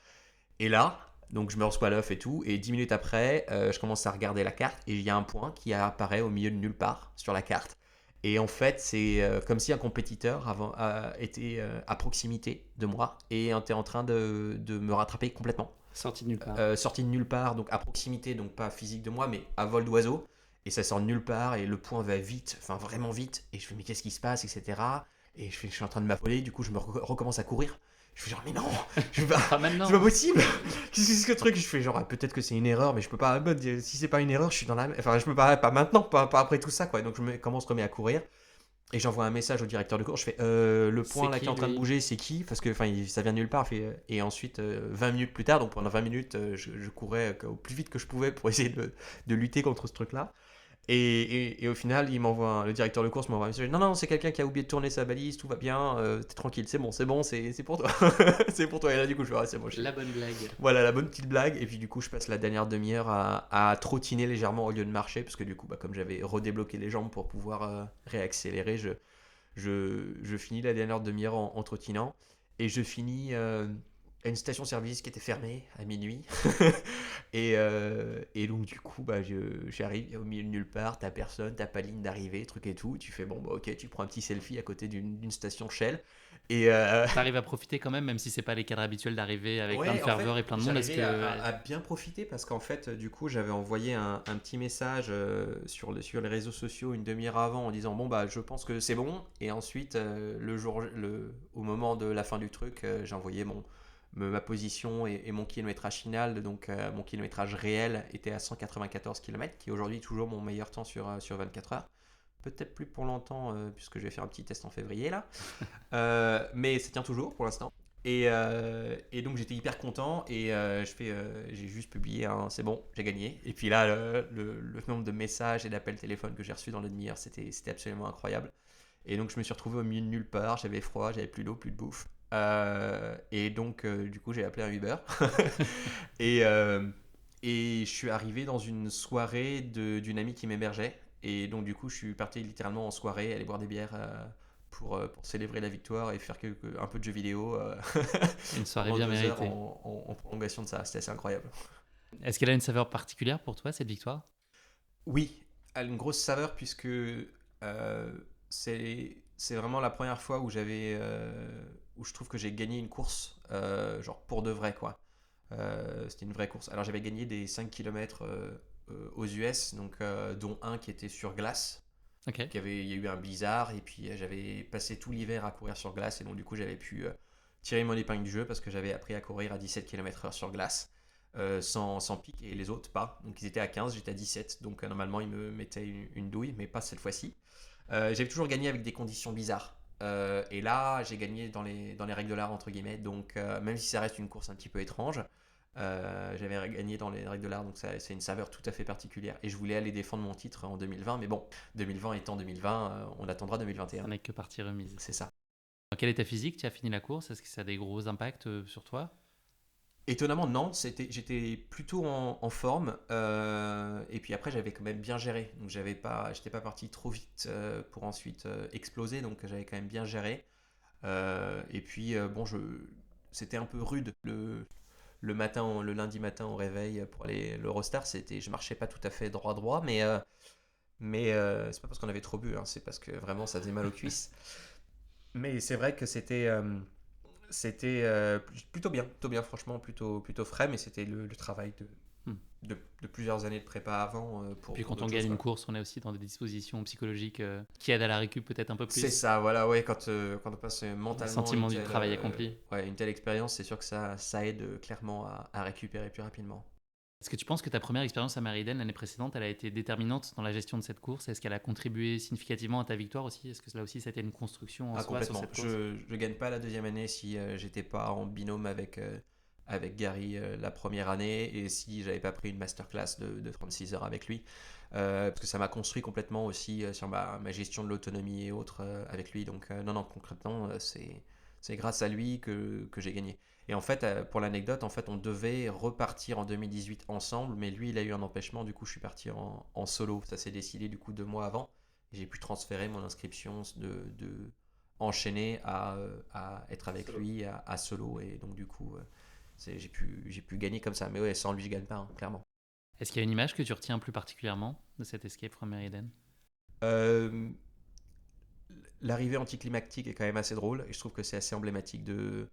Et là, donc je me reçois l'œuf et tout, et 10 minutes après, je commence à regarder la carte, et il y a un point qui apparaît au milieu de nulle part sur la carte. Et en fait, c'est comme si un compétiteur était à proximité de moi et était en train de me rattraper complètement. Sorti de nulle part. Sorti de nulle part, donc à proximité, donc pas physique de moi, mais à vol d'oiseau. Et ça sort de nulle part, et le point va vite, enfin vraiment vite. Et je fais, mais qu'est-ce qui se passe, etc. Et je suis en train de m'affoler, du coup, je me recommence à courir. Je fais genre, mais non, Pas maintenant. c'est pas possible. Qu'est-ce que c'est que ce truc? Je fais genre, peut-être que c'est une erreur, mais je peux pas. Si c'est pas une erreur, je suis dans la. Enfin, je peux pas maintenant, pas après tout ça, quoi. Donc je remets à courir. Et j'envoie un message au directeur de course, je fais le point là qui est en train de bouger, c'est qui? Parce que ça vient de nulle part. Et ensuite, 20 minutes plus tard, donc pendant 20 minutes, je courais au plus vite que je pouvais pour essayer de lutter contre ce truc-là. Et au final, le directeur de course m'envoie un message. Non, non, c'est quelqu'un qui a oublié de tourner sa balise, tout va bien, t'es tranquille, c'est bon, c'est pour toi. C'est pour toi. Et là, du coup, je fais, c'est bon. La bonne blague. Voilà, la bonne petite blague. Et puis, du coup, je passe la dernière demi-heure à trottiner légèrement au lieu de marcher, parce que du coup, comme j'avais redébloqué les jambes pour pouvoir réaccélérer, je finis la dernière demi-heure en trottinant. Et je finis à une station-service qui était fermée à minuit. Et donc, du coup, j'arrive au milieu de nulle part, t'as personne, t'as pas ligne d'arrivée, truc et tout. Tu fais, bon, bah, ok, tu prends un petit selfie à côté d'une station Shell. Et T'arrives à profiter quand même si c'est pas les cadres habituels d'arriver avec plein de ouais, en ferveur fait, et plein de monde. Est-ce j'arrivais que à bien profiter parce qu'en fait, du coup, j'avais envoyé un petit message sur les réseaux sociaux une demi-heure avant en disant bon bah je pense que c'est bon. Et ensuite, au moment de la fin du truc, j'ai envoyé ma position et mon kilométrage final. Donc mon kilométrage réel était à 194 km, qui est aujourd'hui toujours mon meilleur temps sur 24 heures. Peut-être plus pour longtemps puisque je vais faire un petit test en février là. Mais ça tient toujours pour l'instant. Et donc j'étais hyper content et j'ai juste publié un c'est bon, j'ai gagné. Et puis là, le nombre de messages et d'appels téléphone que j'ai reçus dans la demi-heure, c'était absolument incroyable. Et donc je me suis retrouvé au milieu de nulle part, j'avais froid, j'avais plus d'eau, plus de bouffe. Et donc du coup j'ai appelé un Uber. et, euh, et je suis arrivé dans une soirée d'une amie qui m'hébergeait. Et donc du coup je suis parti littéralement en soirée, aller boire des bières. Pour célébrer la victoire et faire un peu de jeux vidéo une soirée pendant bien 2 heures méritée. en prolongation de ça. C'était assez incroyable. Est-ce qu'elle a une saveur particulière pour toi, cette victoire? Oui, elle a une grosse saveur puisque c'est vraiment la première fois où où je trouve que j'ai gagné une course genre pour de vrai quoi. C'était une vraie course. Alors j'avais gagné des 5 km aux US, donc, dont un qui était sur glace. Ok. Il y a eu un blizzard et puis j'avais passé tout l'hiver à courir sur glace et donc du coup j'avais pu tirer mon épingle du jeu parce que j'avais appris à courir à 17 km/h sur glace sans pic et les autres pas. Donc ils étaient à 15, j'étais à 17, donc normalement ils me mettaient une douille, mais pas cette fois-ci. J'avais toujours gagné avec des conditions bizarres. Et là j'ai gagné dans les règles de l'art entre guillemets, donc même si ça reste une course un petit peu étrange, j'avais gagné dans les règles de l'art, donc c'est une saveur tout à fait particulière. Et je voulais aller défendre mon titre en 2020, mais bon, 2020 étant 2020, on attendra 2021. Ça n'est que partie remise. C'est ça. Quel est ta physique? Tu as fini la course? Est-ce que ça a des gros impacts sur toi? Étonnamment, non, j'étais plutôt en forme, et puis après j'avais quand même bien géré, donc j'étais pas parti trop vite pour ensuite exploser, donc j'avais quand même bien géré. Et puis bon, c'était un peu rude le lundi matin au réveil pour aller l'Eurostar, je marchais pas tout à fait droit, mais c'est pas parce qu'on avait trop bu, hein, c'est parce que vraiment ça faisait mal aux cuisses. Mais c'est vrai que c'était plutôt bien, franchement, plutôt frais, mais c'était le travail Hmm. de plusieurs années de prépa avant Puis quand on d'autres gagne choses, une quoi. course, on est aussi dans des dispositions psychologiques qui aident à la récup peut-être un peu plus. C'est ça, voilà, ouais, quand on passe Le mentalement sentiment du travail accompli. ouais, une telle expérience, c'est sûr que ça aide clairement à récupérer plus rapidement. Est-ce que tu penses que ta première expérience à Meriden l'année précédente, elle a été déterminante dans la gestion de cette course? Est-ce qu'elle a contribué significativement à ta victoire aussi? Est-ce que là aussi, ça a été une construction en Ah, soi sur complètement. cette course? Je gagne pas la deuxième année si j'étais pas en binôme avec Gary la première année et si j'avais pas pris une masterclass de 36 heures avec lui. Parce que ça m'a construit complètement aussi sur ma gestion de l'autonomie et autres avec lui. Donc, non, concrètement, c'est grâce à lui que j'ai gagné. Et en fait, pour l'anecdote, en fait, on devait repartir en 2018 ensemble, mais lui, il a eu un empêchement. Du coup, je suis parti en solo. Ça s'est décidé du coup 2 mois avant. J'ai pu transférer mon inscription de enchaîner à être avec lui à solo. Et donc, du coup, j'ai pu gagner comme ça. Mais ouais, sans lui, je gagne pas, hein, clairement. Est-ce qu'il y a une image que tu retiens plus particulièrement de cette Escape from Meriden? Euh, L'arrivée anticlimactique est quand même assez drôle et je trouve que c'est assez emblématique de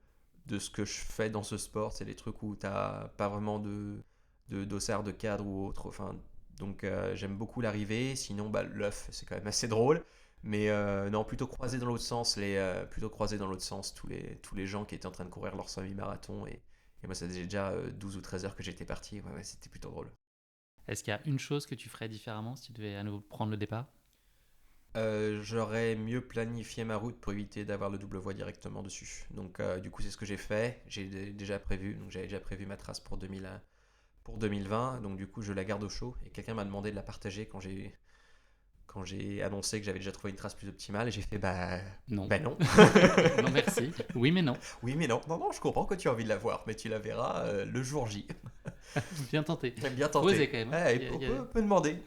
ce que je fais dans ce sport. C'est des trucs où t'as pas vraiment de dossard, de cadre ou autre. Enfin, donc j'aime beaucoup l'arrivée. Sinon, l'œuf, c'est quand même assez drôle. Mais non, plutôt croiser dans l'autre sens, plutôt croiser dans l'autre sens tous les gens qui étaient en train de courir leur semi-marathon. Et moi, ça faisait déjà 12 ou 13 heures que j'étais parti. Ouais, c'était plutôt drôle. Est-ce qu'il y a une chose que tu ferais différemment si tu devais à nouveau prendre le départ? J'aurais mieux planifié ma route pour éviter d'avoir le double voie directement dessus. Donc du coup c'est ce que j'ai fait. J'avais déjà prévu ma trace pour 2020. Donc du coup je la garde au chaud. Et quelqu'un m'a demandé de la partager quand j'ai annoncé que j'avais déjà trouvé une trace plus optimale. Et j'ai fait Non. non. Non, merci. Oui, mais non. Oui mais non. Non, je comprends que tu as envie de la voir. Mais tu la verras le jour J. Bien tenté. J'aime bien tenter. Osez quand même. Ouais, on peut demander.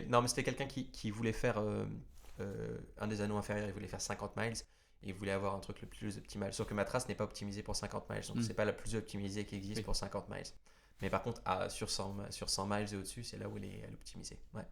Non, mais c'était quelqu'un qui voulait faire un des anneaux inférieurs. Il voulait faire 50 miles. et ils voulaient avoir un truc le plus optimal. Sauf que ma trace n'est pas optimisée pour 50 miles, donc c'est pas la plus optimisée qui existe pour 50 miles. Mais par contre, sur 100 miles et au-dessus, c'est là où elle est optimisée. Ouais.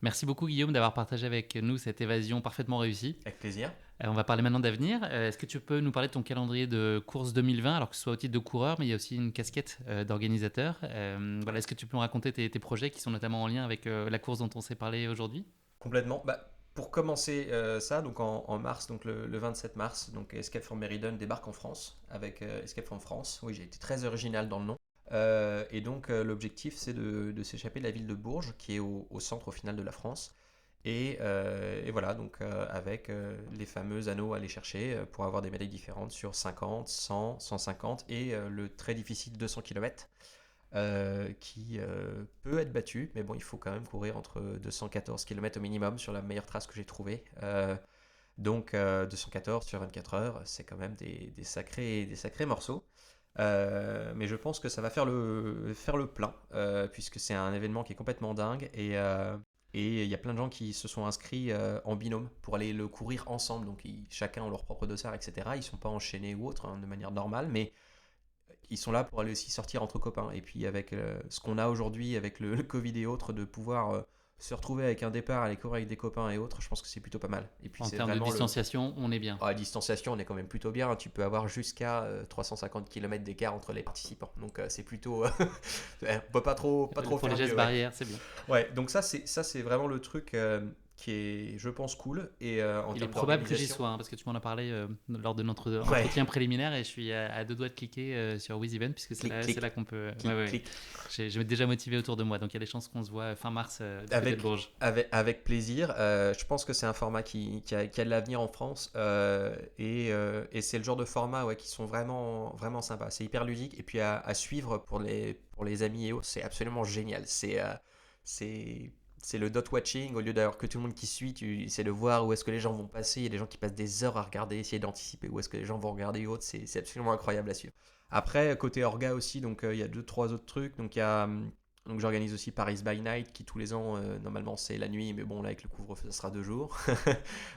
Merci beaucoup Guillaume d'avoir partagé avec nous cette évasion parfaitement réussie. Avec plaisir. On va parler maintenant d'avenir. Est-ce que tu peux nous parler de ton calendrier de course 2020, alors que ce soit au titre de coureur, mais il y a aussi une casquette d'organisateur. Voilà, est-ce que tu peux nous raconter tes projets qui sont notamment en lien avec la course dont on s'est parlé aujourd'hui ? Complètement. Pour commencer ça, donc en mars, donc le 27 mars, donc Escape from Meriden débarque en France avec Escape from France. Oui, j'ai été très original dans le nom. Et donc l'objectif, c'est de s'échapper de la ville de Bourges, qui est au centre au final de la France. Et voilà, donc avec les fameux anneaux à aller chercher pour avoir des médailles différentes sur 50, 100, 150 et le très difficile 200 km qui peut être battu, mais bon, il faut quand même courir entre 214 km au minimum sur la meilleure trace que j'ai trouvée. Donc 214 sur 24 heures, c'est quand même des sacrés morceaux. Mais je pense que ça va faire le plein, puisque c'est un événement qui est complètement dingue et il y a plein de gens qui se sont inscrits en binôme pour aller le courir ensemble. Donc chacun ont leur propre dossard, etc. Ils ne sont pas enchaînés ou autre de manière normale, mais ils sont là pour aller aussi sortir entre copains. Et puis avec ce qu'on a aujourd'hui, avec le Covid et autres, de pouvoir se retrouver avec un départ, aller courir avec des copains et autres, je pense que c'est plutôt pas mal. Et puis en termes de distanciation, on est bien. À distanciation, on est quand même plutôt bien. Tu peux avoir jusqu'à 350 km d'écart entre les participants. Donc c'est plutôt... on peut pas trop pour faire les gestes mieux, barrières, c'est bien. Ouais, donc ça c'est vraiment le truc qui est, je pense, cool. Et, il est probable que j'y sois, parce que tu m'en as parlé lors de notre entretien préliminaire et je suis à deux doigts de cliquer sur WizEvent, puisque c'est là qu'on peut... Clic. J'ai déjà motivé autour de moi, donc il y a des chances qu'on se voit fin mars du côté de Bourges. Avec plaisir. Je pense que c'est un format qui a de l'avenir en France et c'est le genre de format qui sont vraiment, vraiment sympas. C'est hyper ludique et puis à suivre pour les amis et autres, c'est absolument génial. C'est le dot watching, au lieu d'avoir que tout le monde qui suit, tu essaies de voir où est-ce que les gens vont passer. Il y a des gens qui passent des heures à regarder, essayer d'anticiper où est-ce que les gens vont regarder et autres. C'est absolument incroyable à suivre. Après, côté orga aussi, donc il y a 2-3 autres trucs. Donc j'organise aussi Paris by Night, qui tous les ans, normalement c'est la nuit, mais bon là avec le couvre-feu ça sera 2 jours,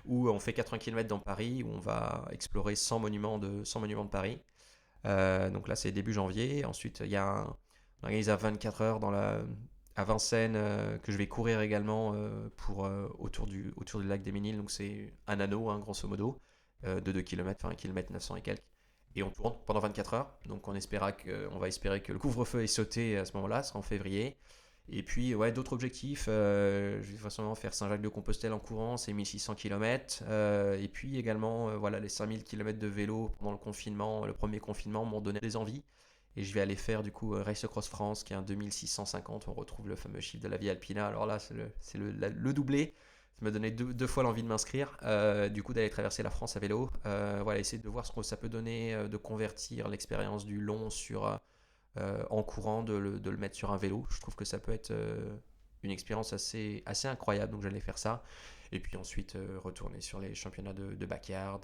où on fait 80 km dans Paris, où on va explorer 100 monuments de Paris. Donc là c'est début janvier. Ensuite on organise à 24 heures à Vincennes, que je vais courir également autour du lac des Méniles. Donc c'est un anneau, grosso modo, de 2 km, enfin 1 km 900 et quelques. Et on tourne pendant 24 heures. Donc on va espérer que le couvre-feu est sauté à ce moment-là, ce sera en février. Et puis d'autres objectifs, je vais forcément faire Saint-Jacques-de-Compostelle en courant, c'est 1600 km. Et puis également les 5000 km de vélo pendant le premier confinement m'ont donné des envies. Et je vais aller faire du coup Race Across France qui est un 2650, on retrouve le fameux chiffre de la Via Alpina. Alors là c'est le doublé, ça m'a donné deux fois l'envie de m'inscrire, du coup d'aller traverser la France à vélo, essayer de voir ce que ça peut donner, de convertir l'expérience du long en courant, de le mettre sur un vélo. Je trouve que ça peut être une expérience assez incroyable, donc j'allais faire ça. Et puis ensuite retourner sur les championnats de backyard.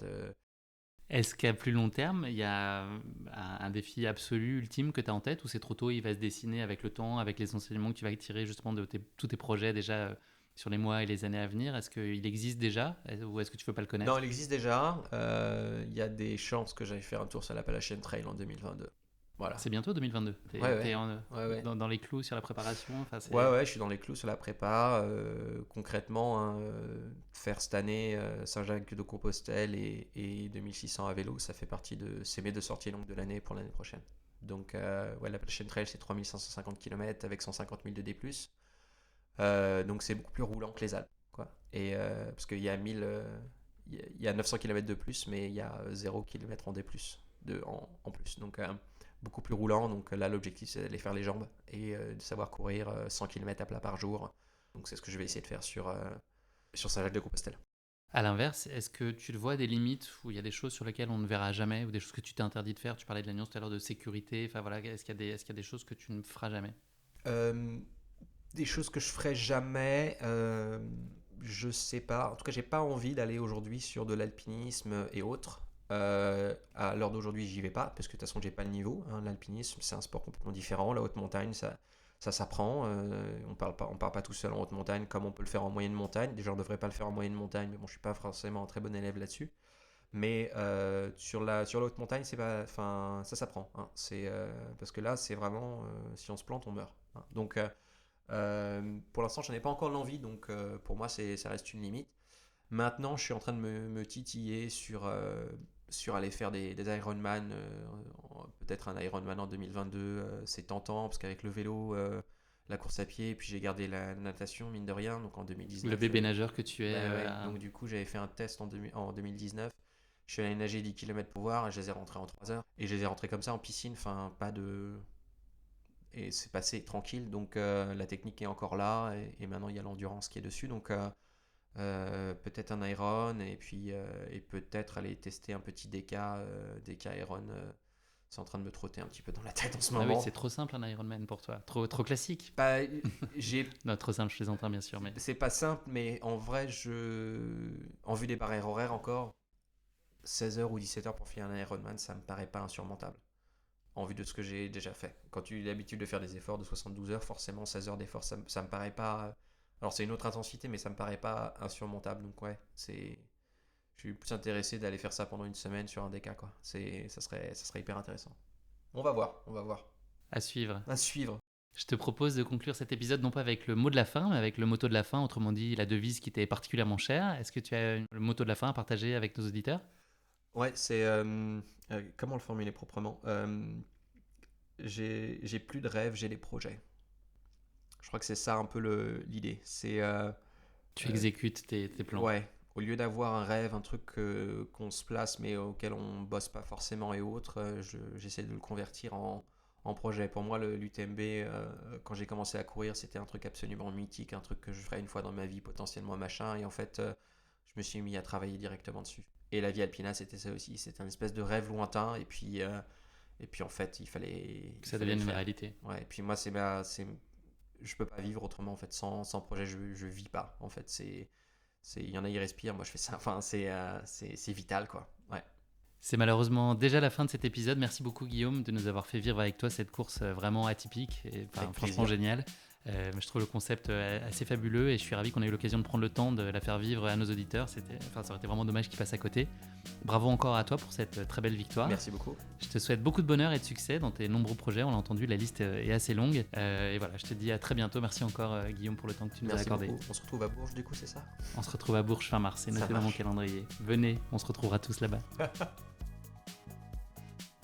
Est-ce qu'à plus long terme, il y a un défi absolu, ultime que tu as en tête, ou c'est trop tôt, il va se dessiner avec le temps, avec les enseignements que tu vas tirer justement de tous tes projets déjà sur les mois et les années à venir? Est-ce qu'il existe déjà ou est-ce que tu ne veux pas le connaître? Non, il existe déjà. Il y a des chances que j'aille faire un tour sur l'Appalachian Trail en 2022. Voilà. C'est bientôt 2022. T'es dans les clous sur la préparation. Je suis dans les clous sur la prépa. Concrètement, faire cette année Saint-Jacques-de-Compostelle et 2600 à vélo, ça fait partie de mes 2 sorties longues de l'année pour l'année prochaine. Donc l'Appalachian Trail, c'est 3550 km avec 150 000 de D+. Donc c'est beaucoup plus roulant que les Alpes, quoi. Et parce qu'il y a 900 km de plus, mais il y a 0 km en D+, en plus. Donc beaucoup plus roulant. Donc là, l'objectif, c'est d'aller faire les jambes et de savoir courir 100 km à plat par jour. Donc c'est ce que je vais essayer de faire sur Saint-Jacques-de-Compostelle. À l'inverse, est-ce que tu le vois des limites où il y a des choses sur lesquelles on ne verra jamais ou des choses que tu t'es interdit de faire? Tu parlais de l'annonce tout à l'heure de sécurité. Enfin voilà, est-ce qu'il y a des choses que tu ne feras jamais? Des choses que je ferai jamais, je sais pas. En tout cas, j'ai pas envie d'aller aujourd'hui sur de l'alpinisme et autres. À l'heure d'aujourd'hui, j'y vais pas parce que de toute façon, j'ai pas le niveau. L'alpinisme, c'est un sport complètement différent. La haute montagne, ça s'apprend. On parle pas tout seul en haute montagne comme on peut le faire en moyenne montagne. Déjà, on devrait pas le faire en moyenne montagne, mais bon, je suis pas forcément un très bon élève là-dessus. Mais sur la haute montagne, c'est pas, enfin, ça s'apprend. Hein. Parce que là, c'est vraiment, si on se plante, on meurt. Hein. Donc, pour l'instant, je n'en ai pas encore l'envie, donc pour moi, ça reste une limite. Maintenant, je suis en train de me titiller sur aller faire des Ironman, peut-être un Ironman en 2022, c'est tentant, parce qu'avec le vélo, la course à pied, et puis j'ai gardé la natation, mine de rien, donc en 2019. Le bébé nageur que tu es. Ouais. Donc du coup, j'avais fait un test en 2019. Je suis allé nager 10 km pour voir, et je les ai rentrés en 3 heures. Et je les ai rentrés comme ça en piscine, enfin, pas de... Et c'est passé tranquille, donc la technique est encore là, et maintenant il y a l'endurance qui est dessus, donc peut-être un Iron, et puis et peut-être aller tester un petit DK Iron. C'est en train de me trotter un petit peu dans la tête en ce moment. Ah oui, c'est trop simple un Ironman pour toi, trop classique. Bah, Non, trop simple, je plaisante bien sûr, mais c'est pas simple, mais en vrai, en vue des barrières horaires encore, 16h ou 17h pour finir un Ironman, ça me paraît pas insurmontable. En vue de ce que j'ai déjà fait. Quand tu as l'habitude de faire des efforts de 72 heures, forcément 16 heures d'effort, ça me paraît pas... Alors c'est une autre intensité, mais ça me paraît pas insurmontable. Donc ouais, je suis plus intéressé d'aller faire ça pendant une semaine sur un DK, quoi. Ça serait hyper intéressant. On va voir. à suivre. À suivre. Je te propose de conclure cet épisode non pas avec le mot de la fin, mais avec le motto de la fin, autrement dit la devise qui t'est particulièrement chère. Est-ce que tu as le motto de la fin à partager avec nos auditeurs ? Ouais, c'est... comment le formuler proprement j'ai plus de rêves, j'ai des projets. Je crois que c'est ça un peu l'idée. C'est... Tu exécutes tes plans. Ouais, au lieu d'avoir un rêve, un truc qu'on se place mais auquel on bosse pas forcément et autres, j'essaie de le convertir en projet. Pour moi, l'UTMB, quand j'ai commencé à courir, c'était un truc absolument mythique, un truc que je ferais une fois dans ma vie potentiellement, machin. Et en fait, je me suis mis à travailler directement dessus. Et la Via Alpina, c'était ça aussi. C'était un espèce de rêve lointain. Et puis en fait, il fallait... Que ça devienne une réalité. Ouais, et puis moi, je peux pas vivre autrement, en fait. Sans projet, je vis pas. En fait, il y en a, ils respirent. Moi, je fais ça. Enfin, c'est vital, quoi. Ouais. C'est malheureusement déjà la fin de cet épisode. Merci beaucoup Guillaume de nous avoir fait vivre avec toi cette course vraiment atypique et franchement géniale. Je trouve le concept assez fabuleux et je suis ravi qu'on ait eu l'occasion de prendre le temps de la faire vivre à nos auditeurs. Ça aurait été vraiment dommage qu'ils passent à côté. Bravo encore à toi pour cette très belle victoire. Merci beaucoup. Je te souhaite beaucoup de bonheur et de succès dans tes nombreux projets. On l'a entendu, la liste est assez longue. Et voilà, je te dis à très bientôt. Merci encore Guillaume pour le temps que tu nous as accordé. Beaucoup. On se retrouve à Bourges du coup, c'est ça ? On se retrouve à Bourges fin mars, c'est noté dans mon calendrier. Venez, on se retrouvera tous là-bas.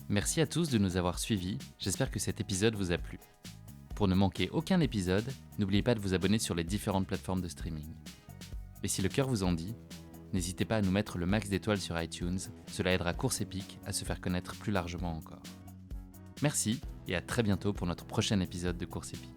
Merci à tous de nous avoir suivis, j'espère que cet épisode vous a plu. Pour ne manquer aucun épisode, n'oubliez pas de vous abonner sur les différentes plateformes de streaming. Et si le cœur vous en dit, n'hésitez pas à nous mettre le max d'étoiles sur iTunes, cela aidera Course Épique à se faire connaître plus largement encore. Merci et à très bientôt pour notre prochain épisode de Course Épique.